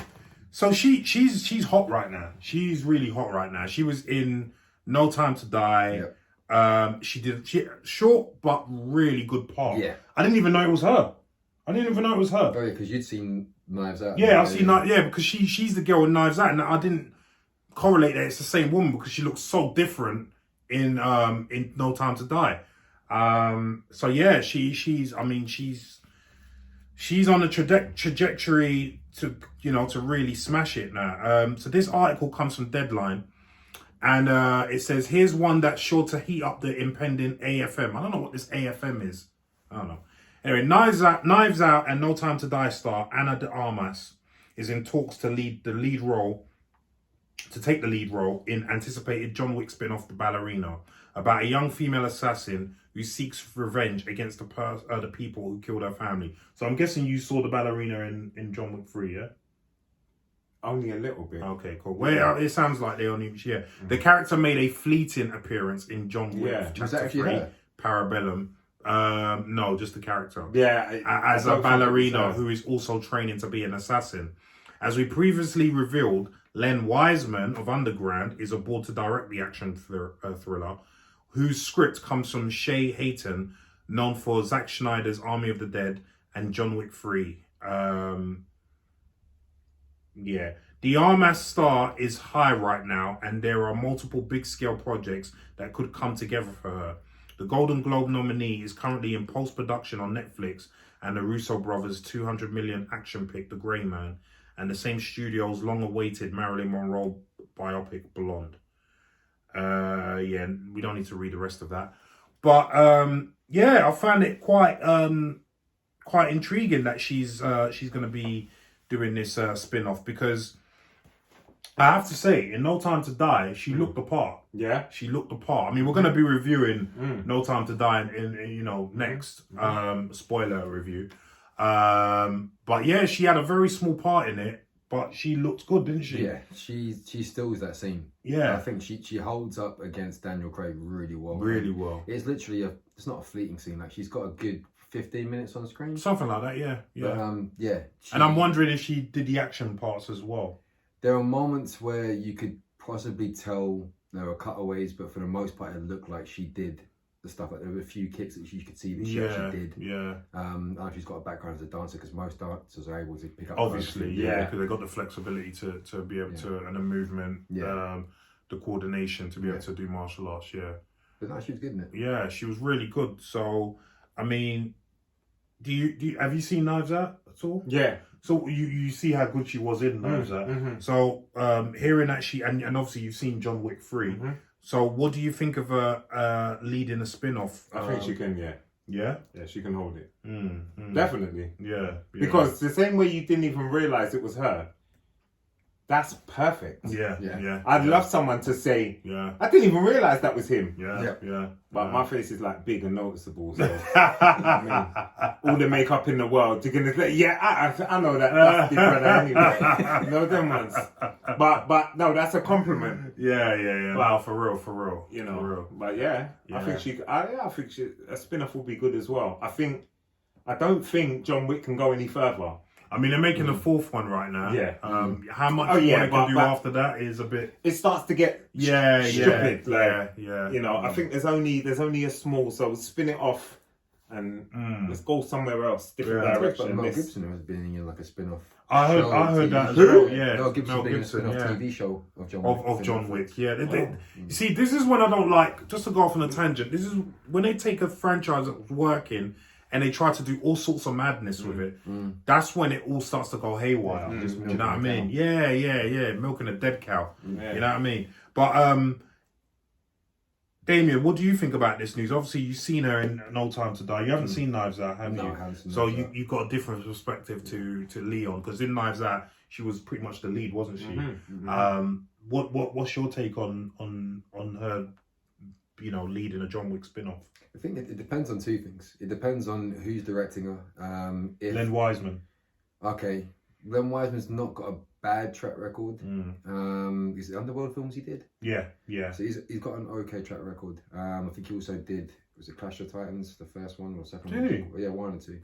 So she's hot right now. She's really hot right now. She was in No Time to Die. Yep. She did short but really good part. Yeah. I didn't even know it was her. Oh yeah, because you'd seen Knives Out. Yeah, I've seen that. Yeah, because she's the girl in Knives Out, and I didn't correlate that it's the same woman because she looks so different in No Time to Die. So yeah, she's on a trajectory to, you know, to really smash it now. So this article comes from Deadline, and it says, here's one that's sure to heat up the impending AFM. I don't know what this AFM is. I don't know. Anyway, Knives Out and No Time to Die star Ana de Armas is in talks to take the lead role in anticipated John Wick spin-off The Ballerina, about a young female assassin who seeks revenge against the people who killed her family. So I'm guessing you saw The Ballerina in John Wick 3, yeah? Only a little bit. Okay, cool. Well, it sounds like they only... Yeah. The character made a fleeting appearance in John Wick Chapter 3, Parabellum. No, just the character. Yeah. As a ballerina who is also training to be an assassin. As we previously revealed, Len Wiseman of Underground is aboard to direct the action thriller, whose script comes from Shay Hayton, known for Zack Snyder's Army of the Dead and John Wick 3. The Armas star is high right now, and there are multiple big-scale projects that could come together for her. The Golden Globe nominee is currently in post-production on Netflix and the Russo brothers' $200 million action pick, The Grey Man, and the same studio's long-awaited Marilyn Monroe biopic, Blonde. We don't need to read the rest of that. But, I found it quite intriguing that she's going to be doing this spin-off, because I have to say, in No Time to Die, she looked the part. Yeah. She looked the part. I mean, we're going to be reviewing No Time to Die in next, spoiler review. But yeah, she had a very small part in it, but she looked good, didn't she? Yeah, she still is that scene. Yeah. I think she holds up against Daniel Craig really well. Really well. It's literally it's not a fleeting scene. Like, she's got a good 15 minutes on screen. Something like that, yeah. But, and I'm wondering if she did the action parts as well. There are moments where you could possibly tell there were cutaways, but for the most part, it looked like she did the stuff. Like, there were a few kicks that you could see that she actually did. Yeah. I don't know if she's got a background as a dancer, because most dancers are able to pick up. Obviously, because they've got the flexibility to be able to, and the movement, the coordination to be able to do martial arts. Yeah. But no, she was good in it. Yeah, she was really good. So, I mean, have you seen Knives Out at all? Yeah. So you see how good she was in Knives Out. So hearing that and obviously you've seen John Wick 3. So what do you think of her leading a spin-off? I think she can, Yeah? Yeah, she can hold it. Definitely. Yeah. Because the same way you didn't even realise it was her, that's perfect. Yeah. I'd love someone to say, yeah, I didn't even realise that was him. Yeah. But my face is like big and noticeable, so I mean, all the makeup in the world, you're gonna say, I know that that's the brother anyway. You know them ones. But no, that's a compliment. Yeah. But, no, for real. You know. For real. But I think a spin-off will be good as well. I don't think John Wick can go any further. I mean, they're making a fourth one right now. Yeah. How much Oh, yeah, they can do but- after that is a bit. It starts to get stupid. Yeah. You know, I think there's only a small, so spin it off and let's go somewhere else, different But direction. Mel This- Gibson was being in like a spin-off. I show, heard TV that as show. well. Yeah, Mel Gibson being in a spin-off yeah. TV show of John Wick. Of John Wick, yeah. You see, this is when I don't like, just to go off on a tangent, this is when they take a franchise that's working and they try to do all sorts of madness with it. That's when it all starts to go haywire. Do you know what I mean? Yeah. Milking a dead cow. Yeah. You know what I mean? But, Damien, what do you think about this news? Obviously, you've seen her in No Time to Die. You haven't seen Knives Out, have No, you? I haven't seen So Knives Out. you've got a different perspective to Leon, because in Knives Out, she was pretty much the lead, wasn't she? What's your take on her, leading a John Wick spin-off? I think it depends on two things. It depends on who's directing her. Len Wiseman. Okay, Len Wiseman's not got a bad track record. Is it Underworld films he did? Yeah. So he's got an okay track record. I think he also did, was it Clash of Titans, the first one or second one? Did he? Yeah, 1 and 2.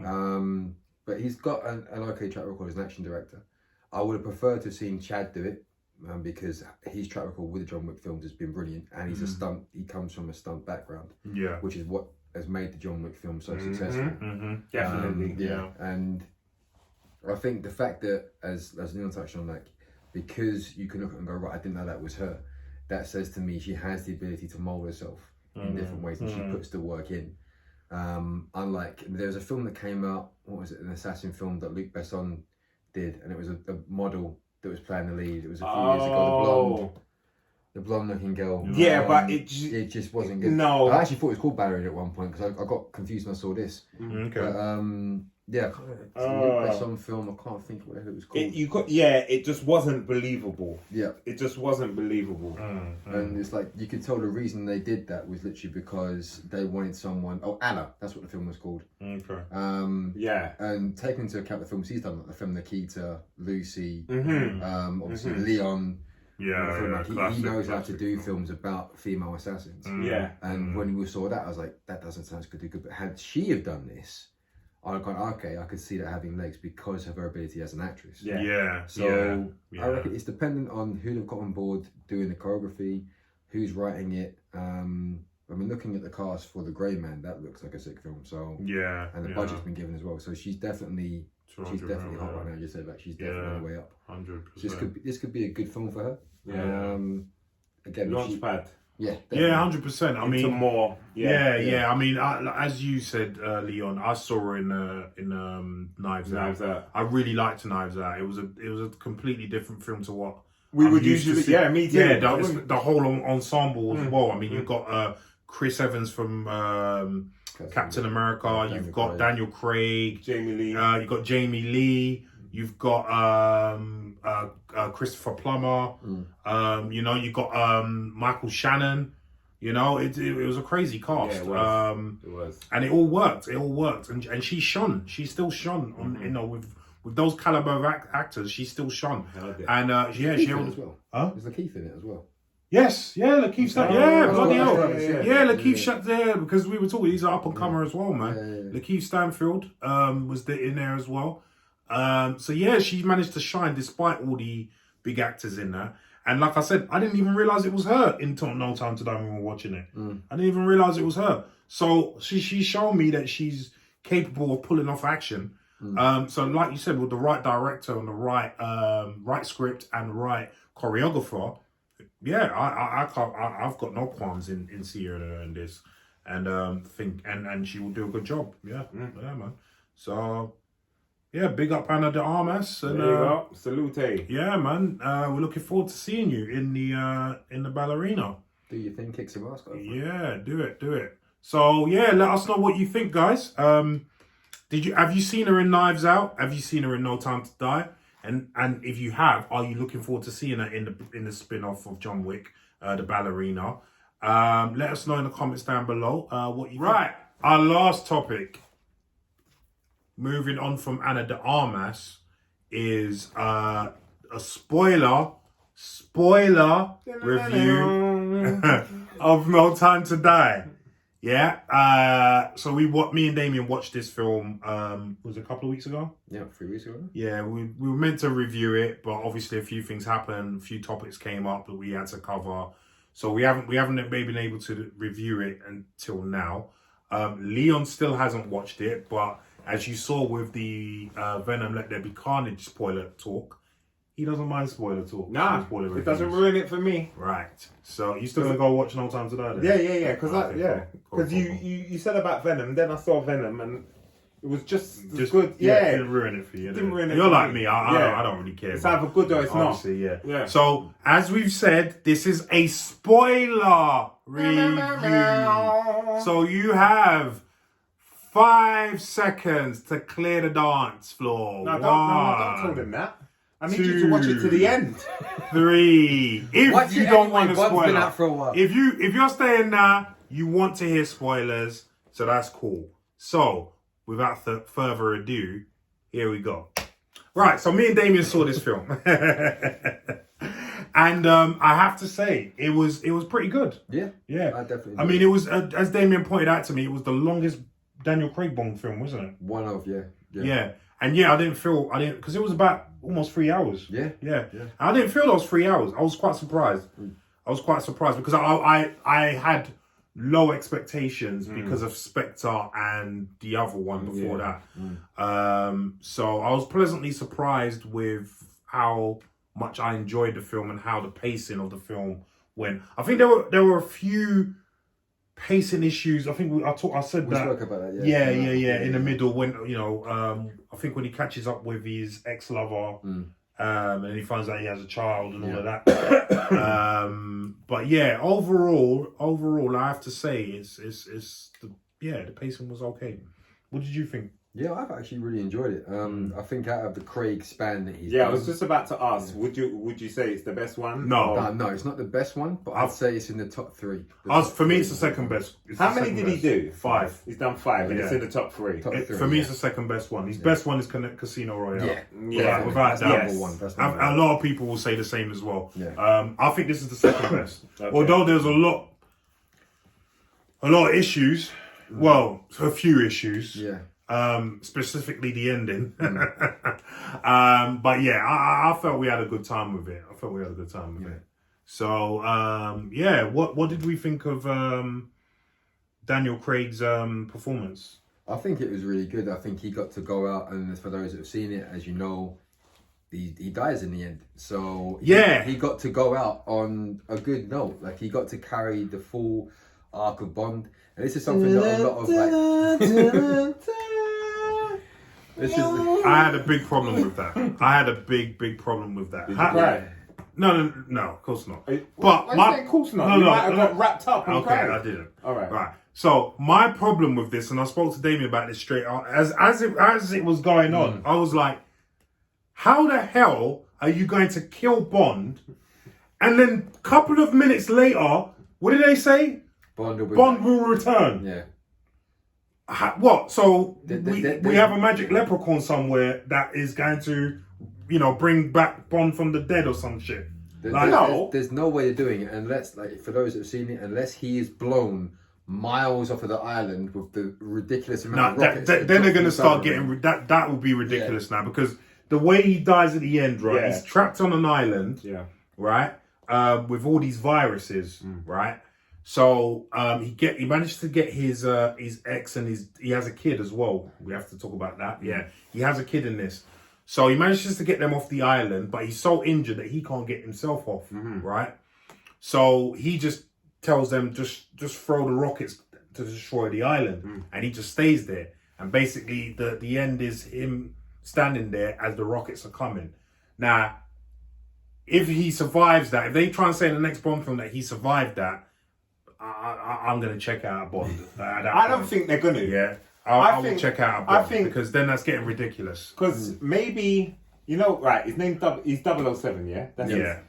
Oh. But he's got an okay track record as an action director. I would have preferred to have seen Chad do it because his track record with the John Wick films has been brilliant, and he's a stunt. He comes from a stunt background, which is what has made the John Wick film so successful. Definitely. And I think the fact that, as Leon touched on, like, because you can look at it and go, right, I didn't know that was her, that says to me she has the ability to mold herself in different ways, and she puts the work in. Unlike, there was a film that came out, what was it, an assassin film that Luc Besson did, and it was a model that was playing the lead. It was a few years ago, the blonde looking girl. Yeah, but it just wasn't good. No. I actually thought it was called Ballerina at one point because I got confused when I saw this. Okay. But, yeah, it's a Luc Besson film. I can't think what the hell it was called. It just wasn't believable. Yeah. It just wasn't believable. And it's like, you could tell the reason they did that was literally because they wanted someone. Oh, Anna, that's what the film was called. Okay. And taking into account the films he's done, like the film Nikita, Lucy, obviously Leon. He knows how to do films about female assassins. And when we saw that, I was like, that doesn't sound good. But had she have done this, I'd gone, okay, I could see that having legs because of her ability as an actress. So I reckon it's dependent on who they've got on board doing the choreography, who's writing it. I mean, looking at the cast for The Grey Man, that looks like a sick film. So and the budget's been given as well. So she's definitely hot right now. You said that she's definitely on the way up. 100%. So this could be a good film for her. Again, Launchpad. Yeah, 100%. I mean, more. I mean, as you said, Leon, I saw her in Knives Out. I really liked Knives Out. It was a completely different film to what we I'm would used to usually. see. Yeah, me too. Yeah, the whole ensemble as well. I mean, you've got Chris Evans from Captain America. You've got Daniel Craig. Jamie Lee. You've got Jamie Lee. You've got Christopher Plummer. You've got Michael Shannon. It was a crazy cast. Yeah, it was. And it all worked. And she shone. She still shone on with those caliber of actors. She still shone. And she as well. Huh? There's Lakeith in it as well. Yes, Lakeith Stanfield. Bloody hell. Lakeith Yeah. shut there because we were talking. He's an up and comer as well, man. Yeah. Lakeith Stanfield was in there as well. She managed to shine despite all the big actors in there. And like I said, I didn't even realise it was her in No Time to Die when we were watching it. I didn't even realise it was her. So she's shown me that she's capable of pulling off action. So like you said, with the right director and the right script and the right choreographer, I've got no qualms in seeing her in this, and think and she will do a good job. Yeah, man. So. Yeah, big up Ana de Armas. And, there you go. Salute. Yeah, man. We're looking forward to seeing you in the ballerina. Do your thing, kick some ass, guys. Yeah, do it. So let us know what you think, guys. Have you seen her in Knives Out? Have you seen her in No Time to Die? And if you have, are you looking forward to seeing her in the spin-off of John Wick, the ballerina? Let us know in the comments down below what you think. Right, our last topic. Moving on from Ana de Armas is a spoiler review of No Time to Die. Yeah. So me and Damien watched this film. Was it a couple of weeks ago? Yeah, 3 weeks ago. Yeah, we were meant to review it, but obviously a few things happened, a few topics came up that we had to cover. So we haven't been able to review it until now. Leon still hasn't watched it, but as you saw with the Venom Let There Be Carnage spoiler talk, he doesn't mind spoiler talk. Nah, spoiler it doesn't ruin it for me. Right. So you still gonna go watch No Time to Die then? Yeah. Because you said about Venom, then I saw Venom, and it was just good. Yeah, it didn't ruin it for you. Didn't ruin it You're for like me. me. I don't really care. It's either good or it's not. Obviously, yeah. Yeah. So as we've said, this is a spoiler review. So you have 5 seconds to clear the dance floor. No, don't tell them that. I need you to watch it to the end. 3. If Watch you it don't anyway, want to Bob's spoil been out for a while. if you're staying there, you want to hear spoilers, so that's cool. So without further ado, here we go. Right, so me and Damien saw this film, and I have to say it was pretty good. Yeah, Yeah, I definitely. I mean, it was as Damien pointed out to me, it was the longest Daniel Craig Bond film, wasn't it? One of Yeah. And I didn't because it was about almost 3 hours. Yeah. I didn't feel those 3 hours. I was quite surprised. Because I had low expectations because of Spectre and the other one before that. So I was pleasantly surprised with how much I enjoyed the film and how the pacing of the film went. I think there were a few pacing issues. I think I said we that. spoke about that. Yeah. In the middle, when I think when he catches up with his ex-lover, and he finds out he has a child and all of that. But yeah, overall, I have to say, the pacing was okay. What did you think? Yeah, I've actually really enjoyed it. I think out of the Craig span that he's Yeah, done, I was just about to ask, would you say it's the best one? No. No, it's not the best one, but I'd say it's in the top 3. For me, it's the second best. How many did he do? 5. He's done 5, and it's in the top 3. For me, it's the second best one. His best one is Casino Royale. Yeah. Without That's doubt. number one. That's A number one. lot of people will say the same as well. Yeah. I think this is the second best. Okay. Although there's a lot of issues. Well, a few issues. Yeah. Specifically the ending. But yeah, I felt we had a good time with it. So what did we think of Daniel Craig's performance? I think it was really good. I think he got to go out, and for those that have seen it, as you know, he dies in the end. So he got to go out on a good note. Like, he got to carry the full arc of Bond, and this is something that a lot of I had a big problem with that. I had a big problem with that. Right. No, of course not. But But of course not. You might have got wrapped up and Okay, cried. I didn't. All right. Right. So my problem with this, and I spoke to Damien about this straight on, as it was going on, I was like, how the hell are you going to kill Bond? And then a couple of minutes later, what did they say? Bond will return. Yeah. What? So we they- have a magic leprechaun somewhere that is going to, bring back Bond from the dead or some shit. There's no way of doing it unless, like, for those that have seen it, unless he is blown miles off of the island with the ridiculous amount of rockets. Then they're going to start getting that will be ridiculous now, because the way he dies at the end, right? Yeah. He's trapped on an island, Yeah. right? With all these viruses, right? So he managed to get his ex, and he has a kid as well. We have to talk about that. Yeah, he has a kid in this. So he manages to get them off the island, but he's so injured that he can't get himself off, right? So he just tells them just throw the rockets to destroy the island, and he just stays there. And basically, the end is him standing there as the rockets are coming. Now, if he survives that, if they try and say in the next Bond film that he survived that, I'm going to check out Bond. I don't think they're going to. Yeah. I will check out Bond, because then that's getting ridiculous. Because maybe, right, his name is 007, yeah?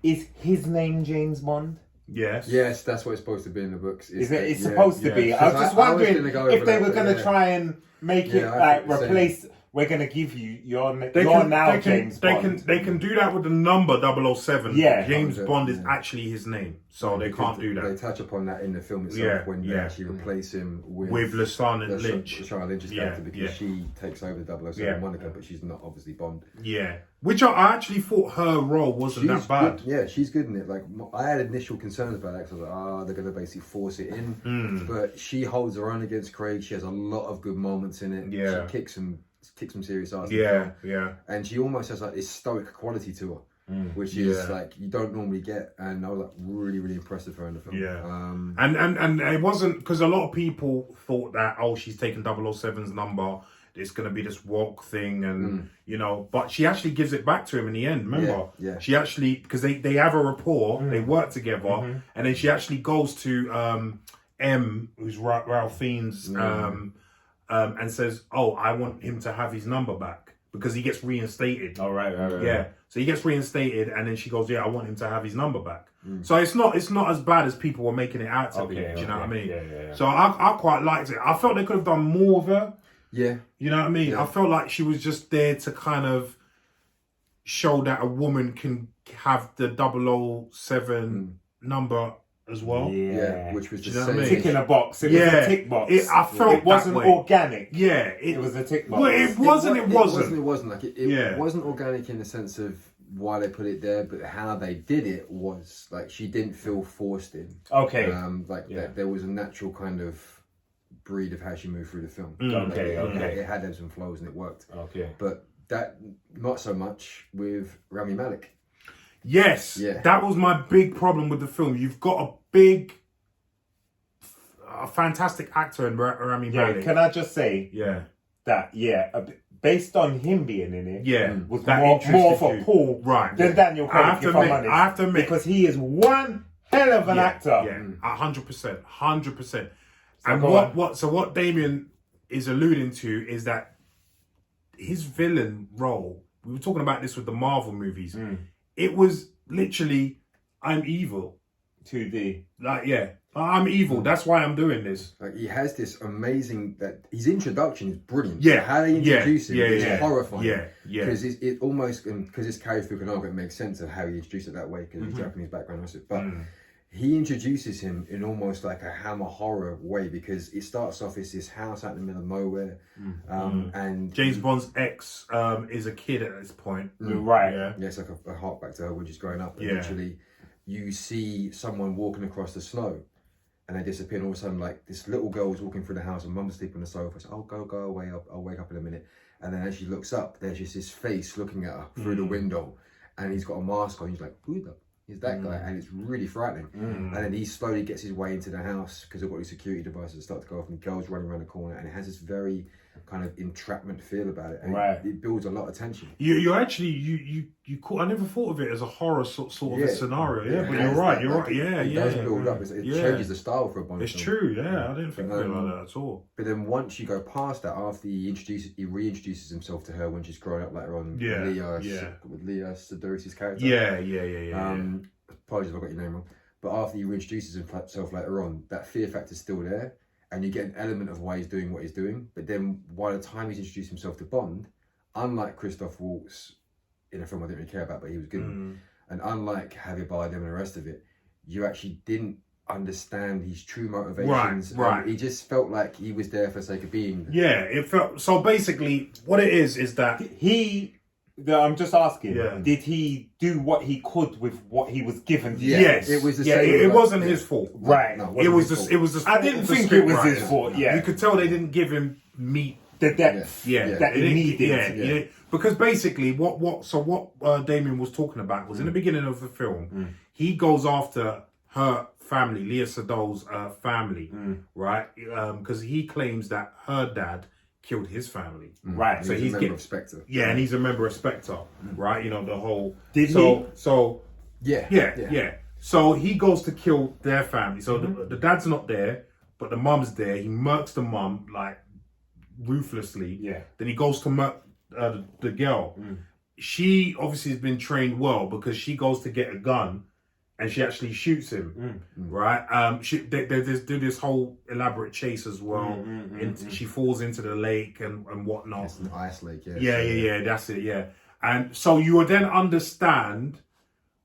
Is his name James Bond? Yes. Yes, that's what it's supposed to be in the books. It's supposed to be. I was just wondering if they were going to try and make it replace we're gonna give you your James James Bond. They can do that with the number 007. Yeah. James Bond is actually his name, so they can't do They that. touch upon that in the film itself when they actually replace him with Lashana Lynch. Lashana Lynch's character, because she takes over the 007 moniker, but she's not obviously Bond. Yeah, which I actually thought her role wasn't that bad. Good. Yeah, she's good in it. Like, I had initial concerns about that, because I was like, they're going to basically force it in. But she holds her own against Craig. She has a lot of good moments in it. Yeah. She kicks some serious ass. Yeah. And she almost has like this stoic quality to her, which is like you don't normally get. And I was like really, really impressed with her in the film. Yeah. And it wasn't, because a lot of people thought that, she's taken 007's number. It's going to be this woke thing, and but she actually gives it back to him in the end. Remember, she actually, because they have a rapport, they work together, and then she actually goes to M, who's Ralph Fiennes, and says, I want him to have his number back, because he gets reinstated. Oh, right. Yeah, so he gets reinstated, and then she goes, I want him to have his number back. So it's not as bad as people were making it out to be. Do you know what I mean? Yeah. So I quite liked it. I felt they could have done more of her. Yeah. You know what I mean? Yeah. I felt like she was just there to kind of show that a woman can have the 007 number as well. Yeah, which was the you know what I same. mean? Tick in a box. It was a tick box. I felt it wasn't that way. organic. Yeah. It was a tick box. Well, it wasn't. It wasn't. Like, it wasn't organic in the sense of why they put it there, but how they did it was, like, she didn't feel forced in. Okay. There was a natural kind of breed of how she moved through the film. Okay. It had ebbs and flows and it worked. Okay. But that, not so much with Rami Malek. Yes. Yeah. That was my big problem with the film. You've got a fantastic actor in Rami Malek. Can I just say that? Based on him being in it, was that more for Paul than Daniel Craig. I have to admit, because he is one hell of an actor. Yeah, 100%. And what Damien is alluding to is that his villain role, we were talking about this with the Marvel movies, it was literally, I'm evil. 2D. I'm evil. That's why I'm doing this. Like, he has this amazing, that his introduction is brilliant. Yeah. So how they introduce him is horrifying. Yeah. Because it almost, because it's Cary Fukunaga, it makes sense of how he introduced it that way, because of his Japanese background. But he introduces him in almost like a Hammer horror way, because it starts off as this house out in the middle of nowhere, and James Bond's ex is a kid at this point, right? Yeah, it's like a hark back to her when she's growing up. And literally, you see someone walking across the snow, and they disappear. And all of a sudden, like, this little girl was walking through the house, and mum's sleeping on the sofa. So, go away. I'll wake up in a minute. And then as she looks up, there's just his face looking at her through the window, and he's got a mask on. He's like, who the? Is that guy? And it's really frightening. And then he slowly gets his way into the house, because they've got these security devices that start to go off, and the girl's running around the corner, and it has this very kind of entrapment feel about it, and it builds a lot of tension. You actually you caught. I never thought of it as a horror sort of a scenario. But you're right. It does build up. It changes the style for a Bond. It's true. I didn't think of it like that at all. But then once you go past that, after he reintroduces himself to her when she's growing up later on. With Leah Seduris's character. Apologies if I got your name wrong. But after he reintroduces himself later on, that fear factor's still there, and you get an element of why he's doing what he's doing. But then by the time he's introduced himself to Bond, unlike Christoph Waltz in a film I didn't really care about, but he was good in, and unlike Javier Bardem and the rest of it, you actually didn't understand his true motivations. Right. He just felt like he was there for the sake of being there. Yeah, it felt so. Basically, what it is that I'm just asking. Did he do what he could with what he was given? Yes, it was the same. It wasn't his fault. Right. No, It was the. I didn't think it was his fault. Yeah. You could tell they didn't give him meat. The depth. That he needed. Because basically, what Damien was talking about was in the beginning of the film, he goes after her family, Leah Sedol's family, right? Because he claims that her dad killed his family, right? So he's a member of Spectre. Yeah, and he's a member of Spectre, right? You know, the whole. Did he? Yeah. So he goes to kill their family. So the dad's not there, but the mum's there. He murks the mum like ruthlessly. Yeah. Then he goes to murk the girl. She obviously has been trained well, because she goes to get a gun, and she actually shoots him, right? They do this whole elaborate chase as well, and she falls into the lake and whatnot. It's an ice lake, Yeah, that's it, yeah. And so you will then understand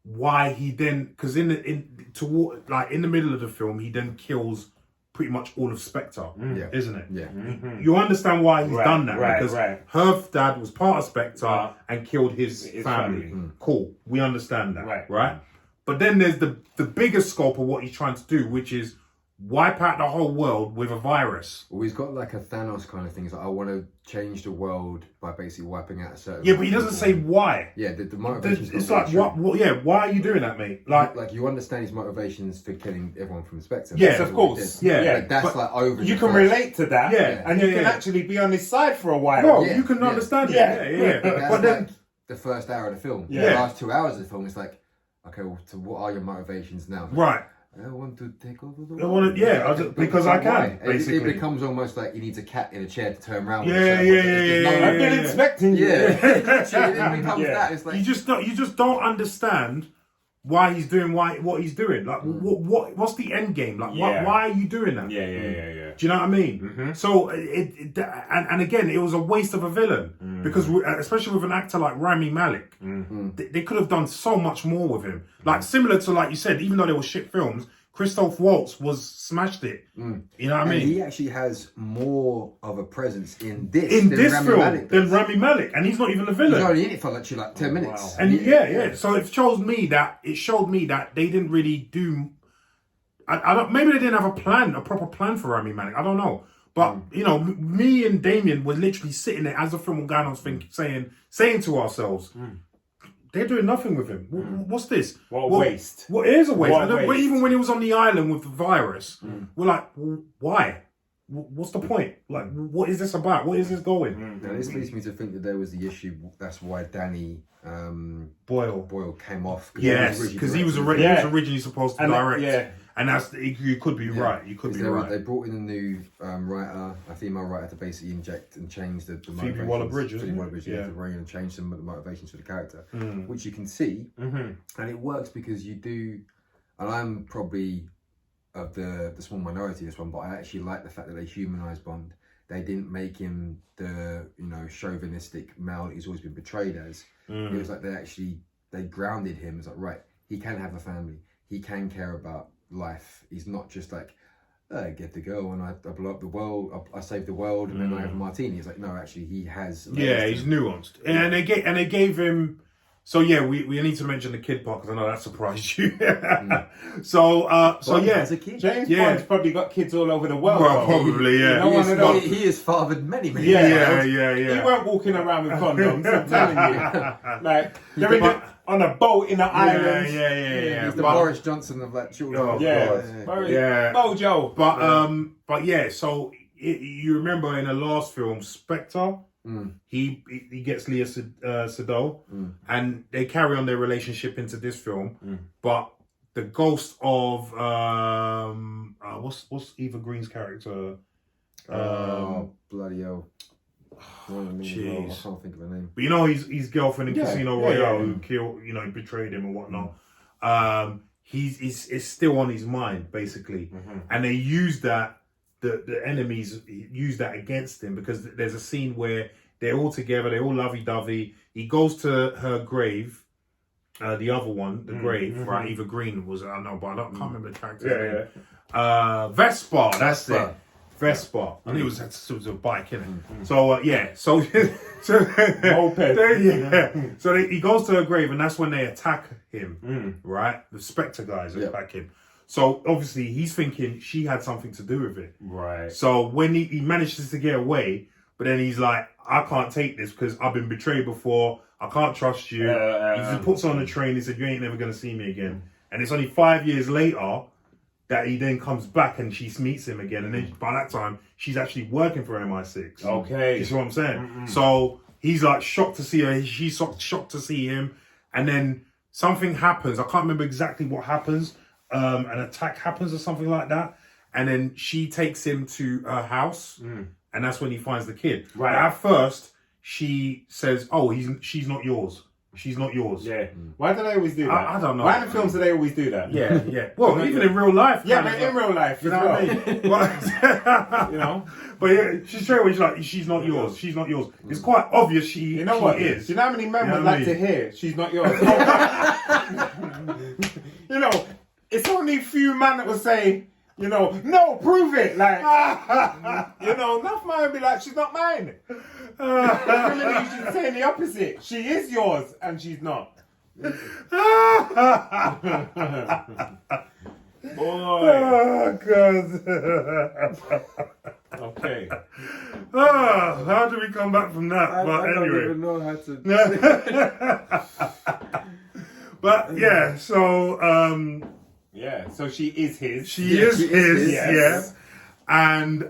why he then, because in the middle of the film, he then kills pretty much all of Spectre, isn't it? Yeah. You understand why he's done that, because right. her dad was part of Spectre and killed his family. Cool, we understand that, right? But then there's the bigger scope of what he's trying to do, which is wipe out the whole world with a virus. Well, he's got like a Thanos kind of thing. He's like, I want to change the world by basically wiping out a certain... Yeah, but he doesn't say why. Yeah, the motivations... It's like, why are you doing that, mate? Like you understand his motivations for killing everyone from Spectre. Yes, of course. Yeah. Like, that's like over... You can relate to that. Yeah. And you can actually be on his side for a while. No, you can understand it. Yeah. That's But then... like the first hour of the film. Yeah. The last 2 hours of the film, it's like, okay, well, so what are your motivations now? Right. I want to take over the I world. want to, because I can, basically. It becomes almost like he needs a cat in a chair to turn around. Yeah. I've been expecting you. Yeah. It becomes that. It's like... You just don't understand why he's doing what he's doing. Like, what's the end game? Like, why are you doing that? Yeah. Do you know what I mean? So and again, it was a waste of a villain because especially with an actor like Rami Malek, they could have done so much more with him. Like similar to, like you said, even though they were shit films, Christoph Waltz smashed it. You know what I mean? He actually has more of a presence in this film than Rami Malek, and he's not even a villain. He's only in it for literally like 10 minutes. Wow. And so it showed me that they didn't really do. I don't. Maybe they didn't have a proper plan for Rami Malek. I don't know. But me and Damien were literally sitting there as the film was going on, saying to ourselves, they're doing nothing with him. What's this? What a waste. What is a waste? What a waste. Even when he was on the island with the virus, we're like, why? What's the point? Like, what is this about? What is this going? Now, this leads me to think that there was the issue. That's why Danny Boyle came off. Yes, because he was originally supposed to direct. And that's you could be right. You could be right. They brought in a new writer, a female writer, to basically inject and change the Phoebe Waller-Bridge, to rein and change some of the motivations for the character, which you can see, and it works because you do. And I'm probably of the small minority of this one, but I actually like the fact that they humanised Bond. They didn't make him the chauvinistic male that he's always been portrayed as. It was like they grounded him. It's like, right, he can have a family. He can care about life. He's not just like, I get the girl and I blow up the world, I save the world, and then I have a martini. It's like, no, actually, he has. Yeah, he's nuanced, and they gave him. So yeah, we need to mention the kid part because I know that surprised you. So as a kid. James Bond's probably got kids all over the world. Well, probably, yeah. He has fathered many. Yeah. He weren't walking around with condoms. I'm telling you, like they're on a boat in the island. Yeah. He's the Boris Johnson of that children. Oh, Mojo. But yeah. So you remember in the last film, Spectre. He gets Leah Sado, and they carry on their relationship into this film. But the ghost of what's Eva Green's character? Bloody hell! Jeez, I can't think of her name. But his girlfriend in Casino Royale who killed, betrayed him and whatnot. He's still on his mind basically, and they use that. The enemies use that against him because there's a scene where they're all together, they're all lovey-dovey. He goes to her grave, the other one, the grave, right? Eva Green was, I know, but I can't remember the character's name. Vespa, that's it. Vespa. I knew it was a bike, innit? So, So he goes to her grave and that's when they attack him, right? The Spectre guys attack him. So obviously he's thinking she had something to do with it. Right. So when he manages to get away, but then he's like, I can't take this because I've been betrayed before. I can't trust you. He just puts her on the train. He said, you ain't never going to see me again. And it's only 5 years later that he then comes back and she meets him again. And then by that time, she's actually working for MI6. Okay. You see what I'm saying? So he's like shocked to see her. She's shocked to see him. And then something happens. I can't remember exactly what happens. An attack happens or something like that, and then she takes him to her house, and that's when he finds the kid. Right. But at first, she says, "Oh, she's not yours." she's not yours. Yeah. Why do they always do that? I don't know. Why in the films do they always do that? Yeah. Well, even in real life. Yeah, kind but of in real life, You as know well. what I mean? You know? But yeah, she's straight away, she's like, she's not yours. She's not yours. It's quite obvious she is. Do you know how many men would like to hear, she's not yours? You know, it's only a few men that will say, you know, no, prove it. Like, you know, enough man would be like, she's not mine. Really, you should say the opposite. She is yours and she's not. Boy. Oh, God. Okay. How do we come back from that? I But don't anyway. even know how to. But yeah, so Yeah, so she is his. she is his, yes. yeah. And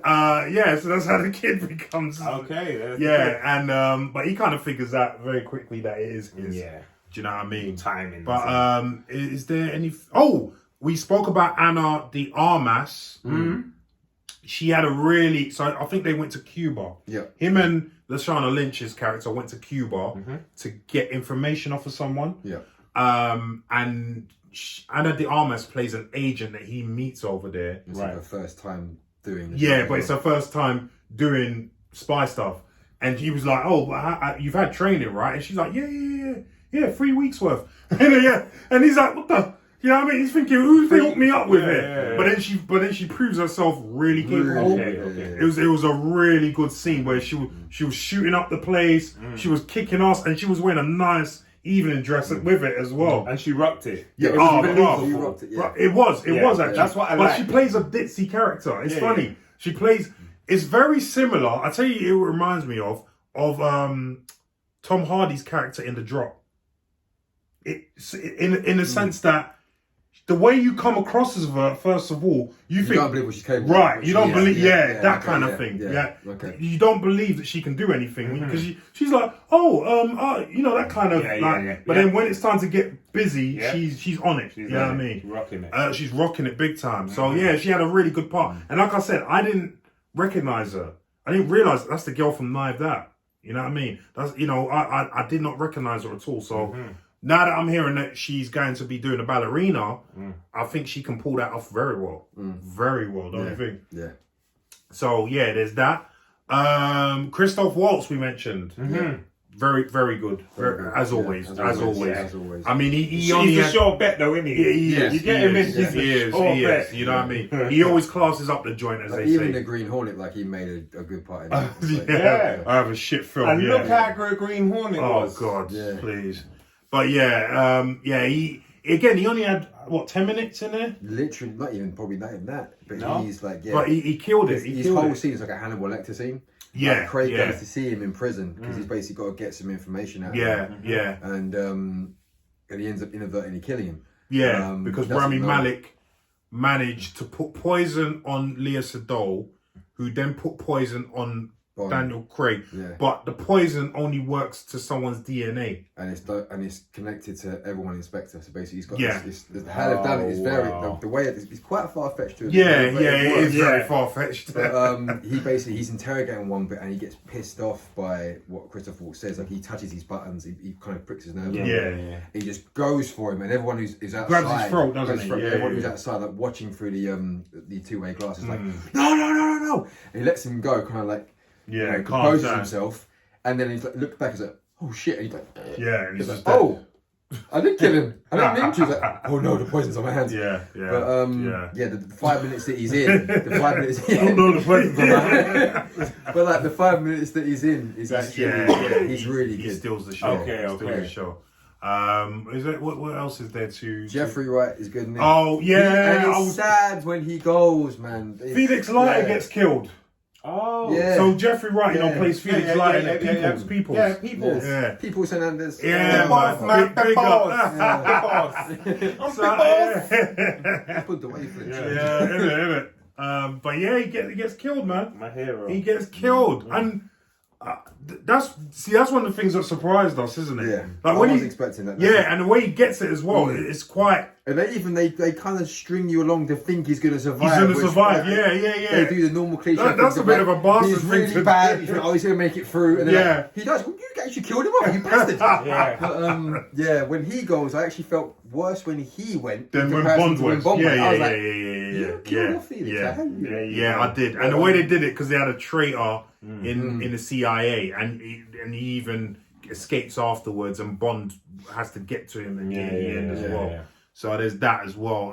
so that's how the kid becomes. Okay. That's Yeah, and but he kind of figures out very quickly that it is his. Yeah. Do you know what I mean? Timing. But is there any? Oh, we spoke about Anna de Armas. Mm-hmm. She had a really. So I think they went to Cuba. Yeah. Him and Lashana Lynch's character went to Cuba to get information off of someone. Yeah. And Anna de Armas plays an agent that he meets over there. It's like her first time doing this. Yeah, but it's her first time doing spy stuff. And he was like, "Oh, but you've had training, right?" And she's like, "Yeah, 3 weeks worth." And he's like, "What the?" You know what I mean? He's thinking, "Who they hooked me up with it?" Yeah. But then she proves herself really capable. Okay. It was a really good scene where she was shooting up the place. She was kicking ass, and she was wearing a nice evening dress with it as well. And she rocked it. Yeah, It was believable. You rocked it, yeah. It was actually. That's what I But like. she plays a ditzy character. It's funny. Yeah. She plays. It's very similar. I tell you, it reminds me of Tom Hardy's character in The Drop. It's in the sense that the way you come across as her, first of all, you think, don't believe what she's capable of. right? You don't believe, that okay, kind of thing. Yeah. Okay. You don't believe that she can do anything because she's like, that kind of But then when it's time to get busy, she's on it. You know what I mean? She's rocking it. She's rocking it big time. So yeah, she had a really good part. And like I said, I didn't recognize her. I didn't realize that's the girl from Knives Out. You know what I mean? That's I did not recognize her at all. So now that I'm hearing that she's going to be doing a ballerina, I think she can pull that off very well. Very well, don't you think? Yeah. So yeah, there's that. Christoph Waltz we mentioned. Very, very good. As always. I mean, he only He's a had, sure bet though, isn't he? you get him in. He is. You know what I mean? He always classes up the joint, as Like they even say. the Green Hornet, like he made a good part in it. It's like, Yeah. I have a shit film. And look how good Green Hornet was. Oh God, Yeah. please. But he only had 10 minutes in there. Literally, not even probably not even that. But No. he's like, But he killed it. his whole scene is like a Hannibal Lecter scene. Yeah, Like Craig yeah. goes to see him in prison because he's basically got to get some information out of him. Yeah. And he ends up inadvertently killing him. Yeah, because doesn't Rami know. Malek managed to put poison on Leah Sedol, who then put poison on Bond. Daniel Craig. Yeah. But the poison only works to someone's DNA. And it's connected to everyone in Spectre. So basically, he's got Yeah. how they've done it is very wow. the way it's quite far fetched to It is very Yeah. far fetched. But he's interrogating one bit and he gets pissed off by what Christoph Waltz says. Like he touches his buttons, he kind of pricks his nerve. Yeah. He just goes for him, and everyone who's outside Grabs his throat, doesn't grabs his he? throat. Yeah, Everyone yeah, who's yeah. outside, like watching through the two-way glass, is like, no, and he lets him go, kind of like calm composes down. himself, and then he's like, looks back and he's like, oh shit, and he's like, Yeah, and he's he's like, just dead. oh, I didn't kill him. I didn't mean to. He's like, oh no, the poison's on my hands. Yeah. But the 5 minutes that he's in, the 5 minutes. The poison's on my hands. But like the 5 minutes that he's in is he's really He good. steals the show. Okay. Steals the show. Is it what else is there to? Jeffrey Wright is good. Isn't he? Oh yeah, and it's sad when he goes, man. Felix Leiter gets killed. Oh. Yeah. So Jeffrey Wright, plays Felix Yeah, Leiter yeah, in Peoples. Yeah, Peoples. Yeah. People Hernandez. Yeah, boss, man. big boss. up. Put the wavelength. Yeah, innit. But yeah, he gets killed, man. My hero. He gets killed, and That's one of the things that surprised us, isn't it? Yeah, like I when was he, expecting that. Yeah, and the way he gets it as well, it's quite. And they kind of string you along to think he's going to survive. He's going to survive. Yeah. They do the normal cliche. That's a bit of a bastard He's thing really to bad. do. You think, oh, he's going to make it through. And then like, he does. Well, you actually killed him off. You bastard. But, when he goes, I actually felt worse when he went than when Bond went. Yeah. You killed off Felix. Yeah, I did. And the way they did it, because they had a traitor in the CIA, and he even escapes afterwards, and Bond has to get to him in the end as well. Yeah. So there's that as well.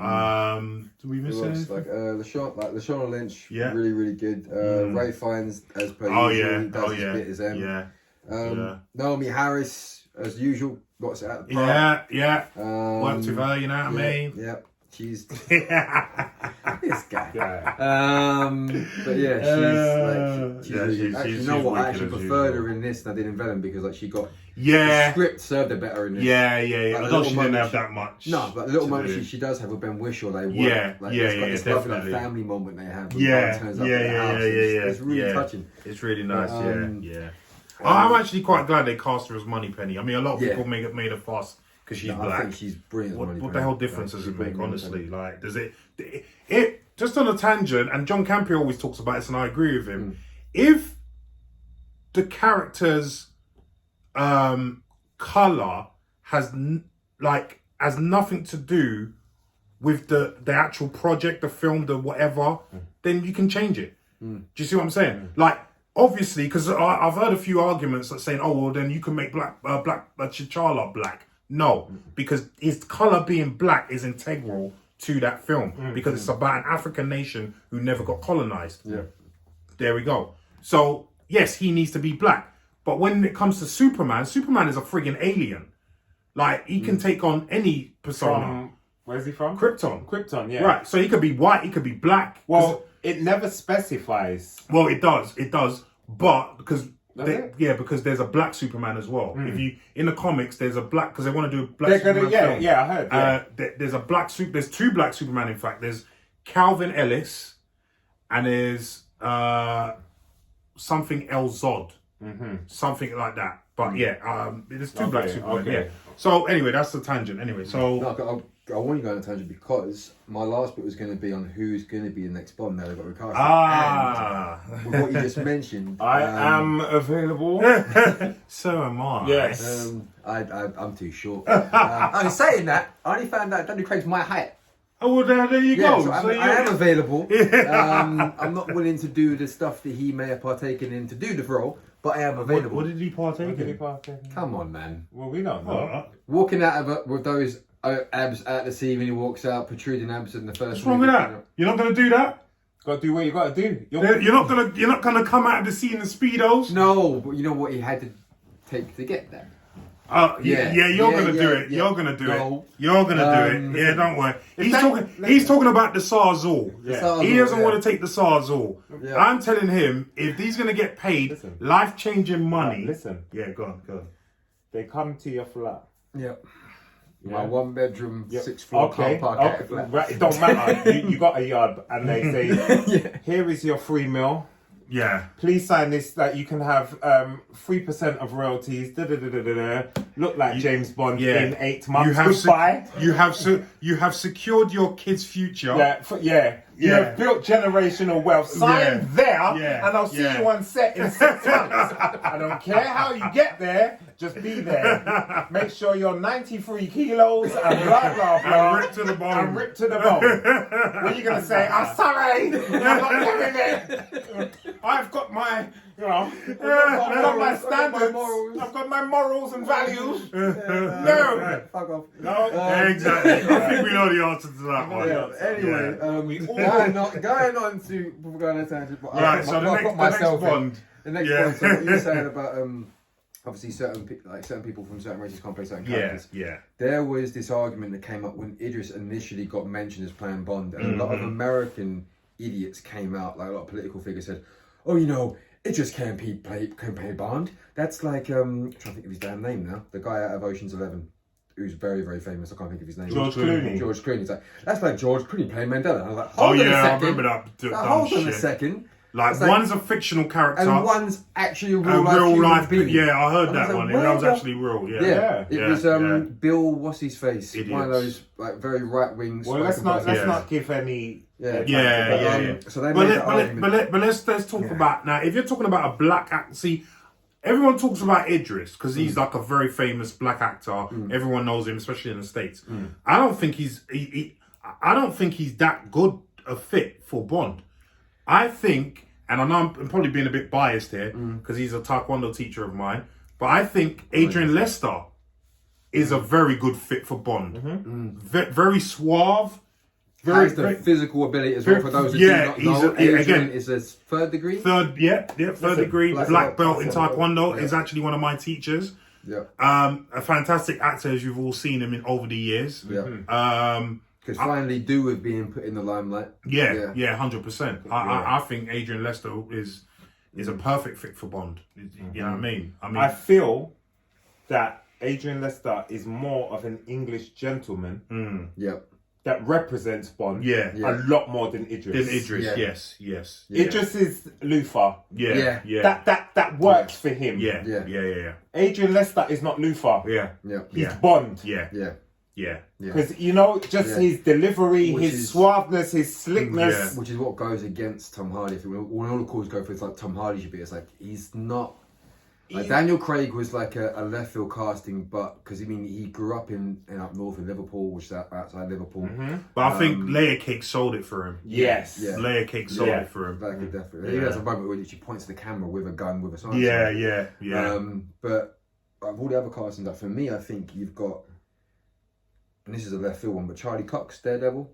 Do we miss anything? Like Lashana Lynch, really, really good. Ray Fiennes, as per usual, does his bit as them. Naomi Harris, as usual, got it out the park. Worked with her, you know what I mean? Yeah. She's this guy. But she's really actually, you know what? I actually preferred her in this than I did in Venom, because like she got the script served her better in this. Like, I thought she didn't have that much. No, but the little moment she does have with Ben Whishaw, they work. It's definitely. That family moment they have. Turns up at the house. It's really touching. It's really nice. I'm actually quite glad they cast her as Moneypenny. I mean, a lot of people made a fuss because she's black. I think she's brilliant. What the hell difference does it make, honestly? Like, does it just on a tangent? And John Campea always talks about this, and I agree with him. If the character's color has nothing to do with the actual project, the film, the whatever, then you can change it. Do you see what I'm saying? Like, obviously, because I've heard a few arguments that saying, oh, well, then you can make T'Challa black. No, because his color being black is integral to that film, because it's about an African nation who never got colonized. Yeah. There we go. So, yes, he needs to be black. But when it comes to Superman is a friggin' alien. Like, he can take on any persona. Where's he from? Krypton, yeah. Right, so he could be white, he could be black. Well, it never specifies. Well, it does. But because because there's a black Superman as well. If you in the comics, there's a black, because they want to do a black Superman film. I heard. There's a black there's two black Superman. In fact, there's Calvin Ellis, and there's something El Zod, something like that. But there's two black Superman. Yeah. So anyway, that's the tangent. Anyway, so I want to go on a tangent because my last bit was going to be on who's going to be the next Bond. Now they've got recast. And with what you just mentioned, I am available. So am I. Yes. I'm too short. I'm saying that. I only found out Daniel Craig's my height. Oh, well, there you go. So I am available. I'm not willing to do the stuff that he may have partaken in to do the role, but I am available. What did he partake in? Come on, man. Well, we don't know. Walking out of it with those abs at the sea when he walks out, protruding abs in the first. What's wrong with that? You're not going to do that? Got to do what you got to do. You're not gonna come out of the sea in the speedos. No, but you know what he had to take to get there. You're gonna do it. You're gonna do it. You're gonna do it. Yeah, don't worry. He's talking about the Sazul. Yeah. He doesn't want to take the Sazul. Yeah. I'm telling him if he's gonna get paid life-changing money. Listen. Yeah, go on. They come to your flat. Yep. My 1-bedroom, 6-floor car park flat. Right, it don't matter. you got a yard, and they say, "Here is your free meal. Yeah. Please sign this that you can have 3% of royalties. Look like James Bond in 8 months. Goodbye. You have secured your kid's future. You have built generational wealth. Sign there, and I'll see you on set in 6 months. I don't care how you get there. Just be there. Make sure you're 93 kilos and blah, blah, blah. And ripped to the bone. What are you going to say? I'm sorry. I'm not doing it. I've got my, I've got my standards. I've got my morals and values. No. Fuck off. No. Exactly. I think we know the answer to that one. Anyway, going on to a tangent. Right, so the next Bond. The next Bond, so what you were saying about obviously certain people from certain races can't play certain characters. Yeah. There was this argument that came up when Idris initially got mentioned as playing Bond, and a lot of American idiots came out, like a lot of political figures said, "Oh, Idris can't play Bond. That's like I'm trying to think of his damn name now. The guy out of Ocean's 11, who's very, very famous. I can't think of his name. George Clooney. He's like, that's like George Clooney playing Mandela. And I was like, I remember that. hold on a second. Like, It's like- one's a fictional character. and one's actually a a real real human life. being. Yeah, I heard And I was that like, one. where That was the- actually real. Yeah. Yeah, it was yeah. Bill. What's his face? One of Idiots. those like very right wing. Well, let's not Yeah. give any. Yeah. Yeah. So they But, made that argument. let's talk about now. If you're talking about a black actor, see, everyone talks about Idris because he's like a very famous black actor. Everyone knows him, especially in the States. I don't think I don't think he's that good a fit for Bond. I think, and I know I'm probably being a bit biased here because he's a Taekwondo teacher of mine, but I think Adrian Lester is a very good fit for Bond. Very suave. Has the physical ability as well for those who do not know. Adrian is a third degree. Third degree black belt in Taekwondo Yeah. is actually one of my teachers. Yeah. A fantastic actor, as you've all seen him in over the years. Yeah. Could finally do with being put in the limelight. Yeah, 100%. I think Adrian Lester is a perfect fit for Bond. You know what I mean? I feel that Adrian Lester is more of an English gentleman. Yeah. That represents Bond. Yeah. A lot more than Idris. Idris, Yeah. yes. Idris is Luther. Yeah. That works for him. Yeah. Adrian Lester is not Luther. Yeah. He's Bond. Yeah. Yeah. Because, his delivery, Which his is- suaveness, his slickness. Which is what goes against Tom Hardy. When all the calls go for it's like Tom Hardy should be, it's like he's not. Like Daniel Craig was like a left field casting, but because he grew up in up north in Liverpool, which is outside Liverpool. But I think Layer Cake sold it for him. Yes. Yeah. Layer Cake sold it for him. Like definitely. He has a moment where she points to the camera with a gun with a silencer. Yeah. But of all the other castings, like for me, I think you've got, and this is a left field one, but Charlie Cox, Daredevil.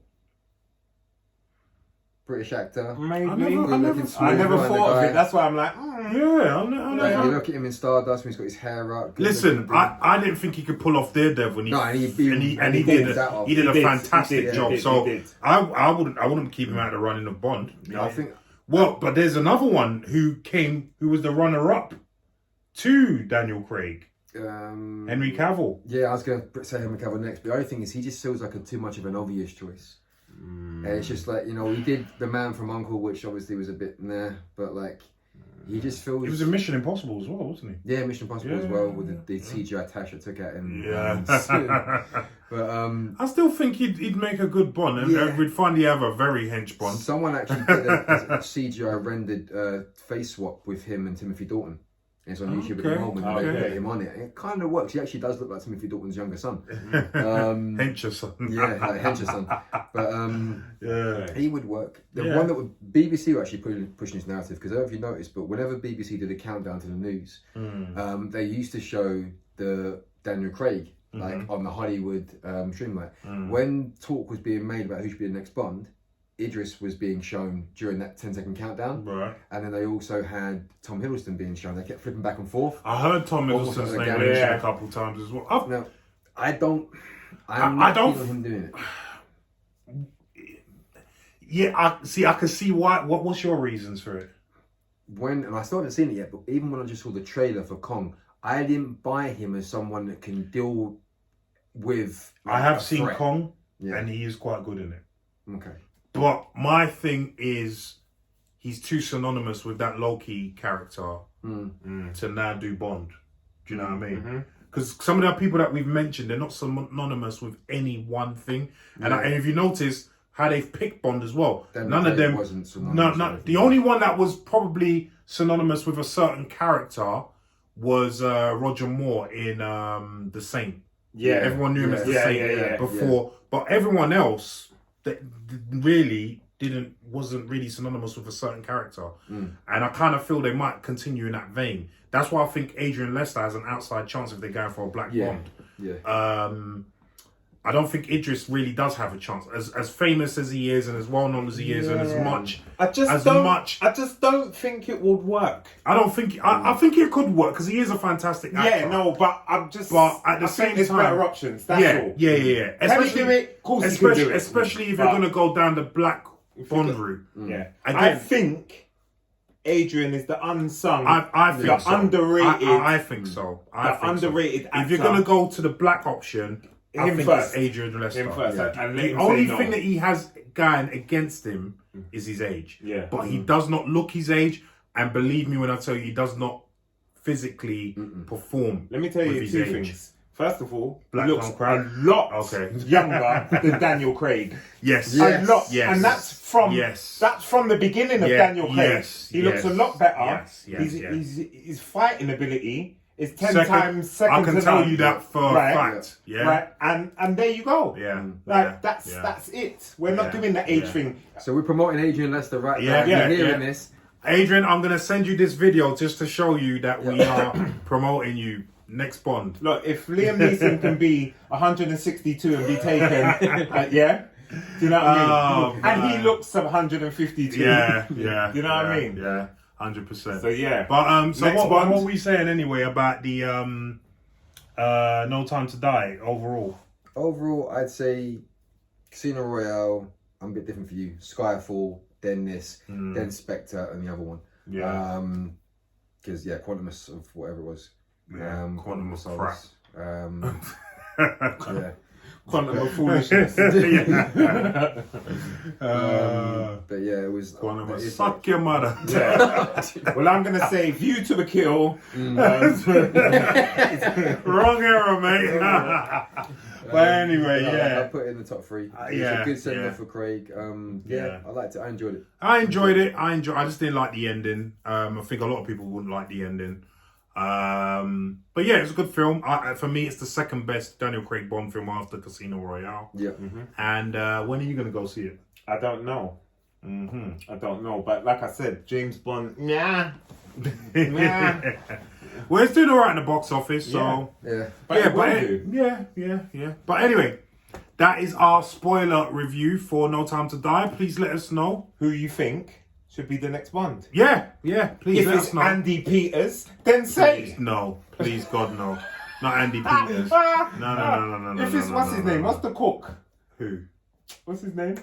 British actor. Maybe. I never thought of it. That's why I'm like, Yeah, I You look at him in Stardust when he's got his hair up. Listen, I didn't think he could pull off Daredevil, and he did a fantastic job. I wouldn't keep him out of the running of Bond. I think. Well, but there's another one who was the runner-up to Daniel Craig, Henry Cavill. Yeah, I was going to say Henry Cavill next, but the only thing is he just feels like too much of an obvious choice. And it's just like, he did The Man from U.N.C.L.E., which obviously was a bit but like, he just feels... He was in Mission Impossible as well, wasn't he? Yeah, Mission Impossible as well, with the CGI Tash that took out in... But I still think he'd make a good Bond, and we'd finally have a very hench Bond. Someone actually did a CGI rendered face swap with him and Timothy Dalton. It's on YouTube at the moment, and they put him on it. It kind of works. He actually does look like Timothy Dalton's younger son. Hencher son. Yeah, like Hencher son. But he would work. The one that BBC were actually pushing this narrative, because I don't know if you noticed, but whenever BBC did a countdown to the news, they used to show the Daniel Craig like on the Hollywood streamlight. When talk was being made about who should be the next Bond, Idris was being shown during that 10-second countdown. Right. And then they also had Tom Hiddleston being shown. They kept flipping back and forth. I heard Tom Hiddleston's name mentioned a couple of times as well. No, I'm not keen on him doing it. Yeah, I can see why. What's your reasons for it? And I still haven't seen it yet, but even when I just saw the trailer for Kong, I didn't buy him as someone that can deal with... I have seen threat. Kong, and he is quite good in it. Okay. But my thing is, he's too synonymous with that Loki character to now do Bond. Do you know what I mean? Because some of the people that we've mentioned, they're not synonymous with any one thing. And if you notice how they've picked Bond as well, none of them wasn't synonymous. The only one that was probably synonymous with a certain character was Roger Moore in The Saint. Yeah, everyone knew him as The Saint before, but everyone else that really wasn't really synonymous with a certain character. And I kind of feel they might continue in that vein. That's why I think Adrian Lester has an outside chance if they're going for a black Bond. I don't think Idris really does have a chance. As famous as he is and as well known as he is and as much... I just don't think it would work. I think it could work because he is a fantastic actor. Yeah, no, but I'm just... But at the same there's time... better options, that's all. Yeah. Can he do it? Of course he can do it. Especially if you're going to go down the black Bond route. Yeah. Again, I think Adrian is the unsung, I think so. underrated... I think so. Underrated actor. If you're going to go to the black option... I think first. it's Adrian Lester. Him first. Yeah. And the only thing that he has going against him is his age. Yeah. But he does not look his age, and believe me when I tell you, he does not physically perform. Let me tell you with his two age. things. First of all, Black he looks don't cry. a lot Okay. younger than Daniel Craig. Yes. Yes. A lot, Yes. and that's from the beginning of Daniel Craig. Yes. He looks a lot better. Yes. His fighting ability is 10 Second- times second I can to tell none. you that for Right. a fact. Yeah. Right, and there you go. Yeah. Like that's it. We're not Yeah. doing the age Yeah. thing. So we're promoting Adrian Lester right Yeah, now. You're yeah, hearing yeah. this. Adrian, I'm going to send you this video just to show you that we are promoting you. Next Bond. Look, if Liam Neeson can be 162 and be taken, yeah, do you know what I mean? And he man. looks 152. Yeah. Do you know what I mean? Yeah, 100%. So yeah. But so Next what Bond. are we saying anyway about the No Time to Die overall? Overall, I'd say Casino Royale, I'm a bit different for you. Skyfall, then this, then Spectre, and the other one. Yeah. Because, Quantumous of whatever it was. Yeah, Quantum of Solace. crap. Yeah. Quantum of foolishness. But yeah, it was. Quantum of it's suck your mother. Yeah. Well, I'm gonna say View to a Kill. Wrong era, mate. But anyway, I yeah. put it in the top three. It was yeah, a good send yeah. off for Craig. Yeah. I liked it. I enjoyed it. I enjoyed it. I just didn't like the ending. I think a lot of people wouldn't like the ending. But yeah, it's a good film. For me, it's the second best Daniel Craig Bond film after Casino Royale. Yeah. And when are you going to go see it? I don't know. Mm-hmm. I don't know. But like I said, James Bond. Nah. Well, it's doing all right in the box office, so Yeah. But it will do. yeah. But anyway, that is our spoiler review for No Time to Die. Please let us know. Who you think should be the next Bond? Yeah. Please If let it's us know. Andy Peters, then say. No, please, God, no. Not Andy Peters. No. If it's what's his name? What's the cook? Who? What's his name?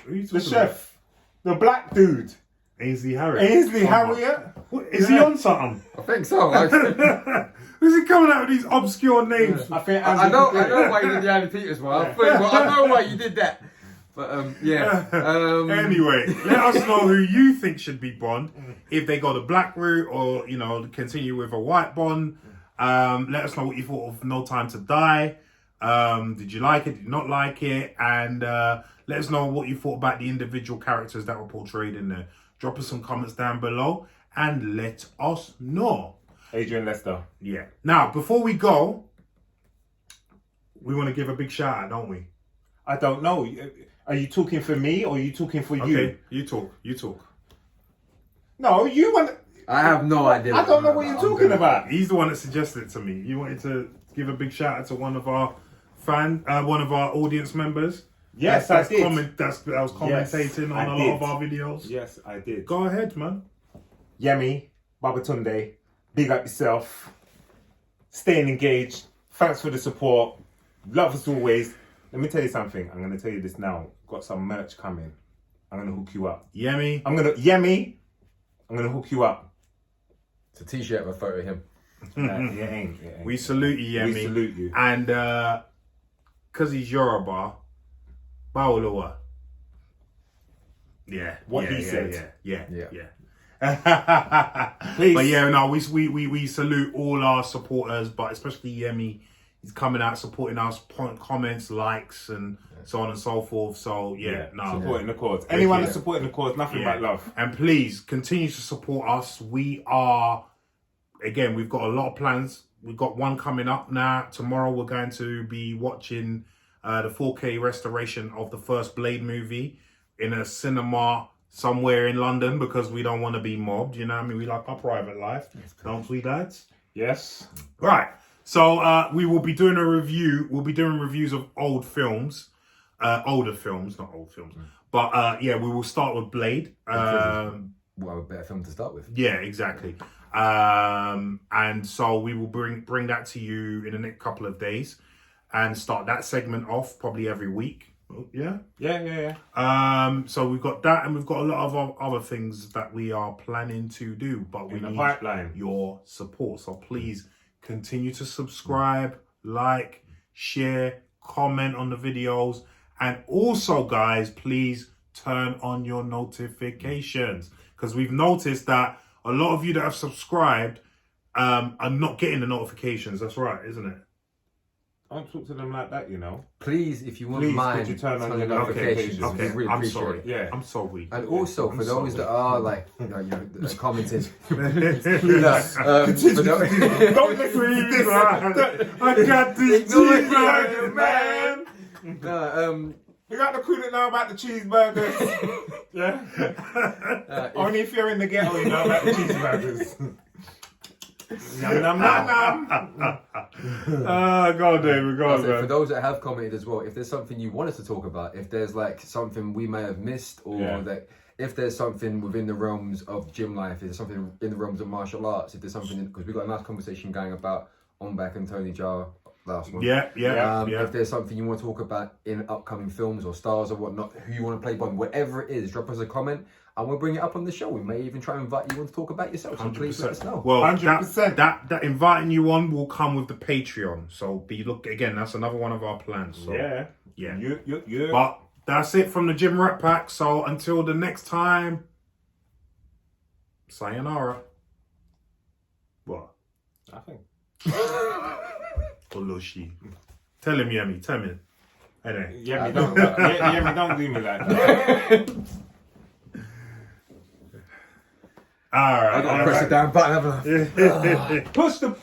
Who are you The talking chef. The black dude. about? Ainsley Harriott. Ainsley Harriott. What, is he on something? I think so. Who's he coming out with these obscure names? I think I know why you did the Andy Peters one. I know why you did that. But Anyway, let us know who you think should be Bond. If they go the black route or, continue with a white Bond. Let us know what you thought of No Time to Die. Did you like it? Did you not like it? And let us know what you thought about the individual characters that were portrayed in there. Drop us some comments down below and let us know. Adrian Lester. Yeah. Now, before we go, we want to give a big shout out, don't we? I don't know. Are you talking for me or are you talking for you? Okay, you talk. No, you want. I have no idea. I don't know what you're talking about. He's the one that suggested it to me. You wanted to give a big shout out to one of our one of our audience members. Yes, that I did. That was commentating on a lot of our videos. Yes, I did. Go ahead, man. Yemi, Babatunde, big up yourself. Staying engaged. Thanks for the support. Love as always. Let me tell you something. I'm going to tell you this now. Got some merch coming. I'm going to hook you up. Yemi. I'm going to hook you up. It's a t-shirt with a photo of him. It ain't. We salute you, Yemi. We salute you. And because he's Yoruba, Baoloa. Yeah. What yeah, he yeah, said. Yeah. Please. But yeah, no, we salute all our supporters, but especially Yemi. He's coming out supporting us, comments, likes, and so on and so forth. So supporting the cause. Anyone Yeah. that's supporting the cause, nothing but love. And please continue to support us. We've got a lot of plans. We've got one coming up now. Tomorrow we're going to be watching the 4K restoration of the first Blade movie in a cinema somewhere in London because we don't want to be mobbed. You know what I mean? We like our private life, don't we, lads? Yes. Right. So we will be doing a review. We'll be doing reviews of old films, older films, not old films. But we will start with Blade. Well, a better film to start with. Yeah, exactly. And so we will bring that to you in the next couple of days and start that segment off probably every week. Yeah. So we've got that, and we've got a lot of other things that we are planning to do, but we need pipeline. your support. So please continue to subscribe, like, share, comment on the videos, And also, guys, please turn on your notifications, because we've noticed that a lot of you that have subscribed are not getting the notifications. That's right, isn't it? Don't talk to them like that, you know. Please, if you wouldn't mind, could you turn on your notifications. Okay, We really I'm appreciate sorry. it. Yeah. I'm sorry. And also, for those that are like, commenting, for Don't listen to this. I got this cheeseburger, man. You got the crew that know about the cheeseburgers. Yeah. Only if you're in the ghetto, you know about the cheeseburgers. Nom nom nom nom. Go on, David. Go on, For man. those that have commented as well, if there's something you want us to talk about, if there's like something we may have missed, or that if there's something within the realms of gym life, if there's something in the realms of martial arts, if there's something, because we got a nice conversation going about Onback and Tony Jaa last month. Yeah. If there's something you want to talk about in upcoming films or stars or whatnot, who you want to play by, whatever it is, drop us a comment and we'll bring it up on the show. We may even try and invite you on to talk about yourself. So please let us know. Well, 100%. that inviting you on will come with the Patreon. So again, that's another one of our plans. So, yeah. Yeah. But that's it from the Thegymratpack. So until the next time, sayonara. What? Nothing. Oloshi. Tell him, Yemi. Tell me. Anyway. Yemi, don't do me like that. All right. I gotta press the damn button, haven't I? Push the button.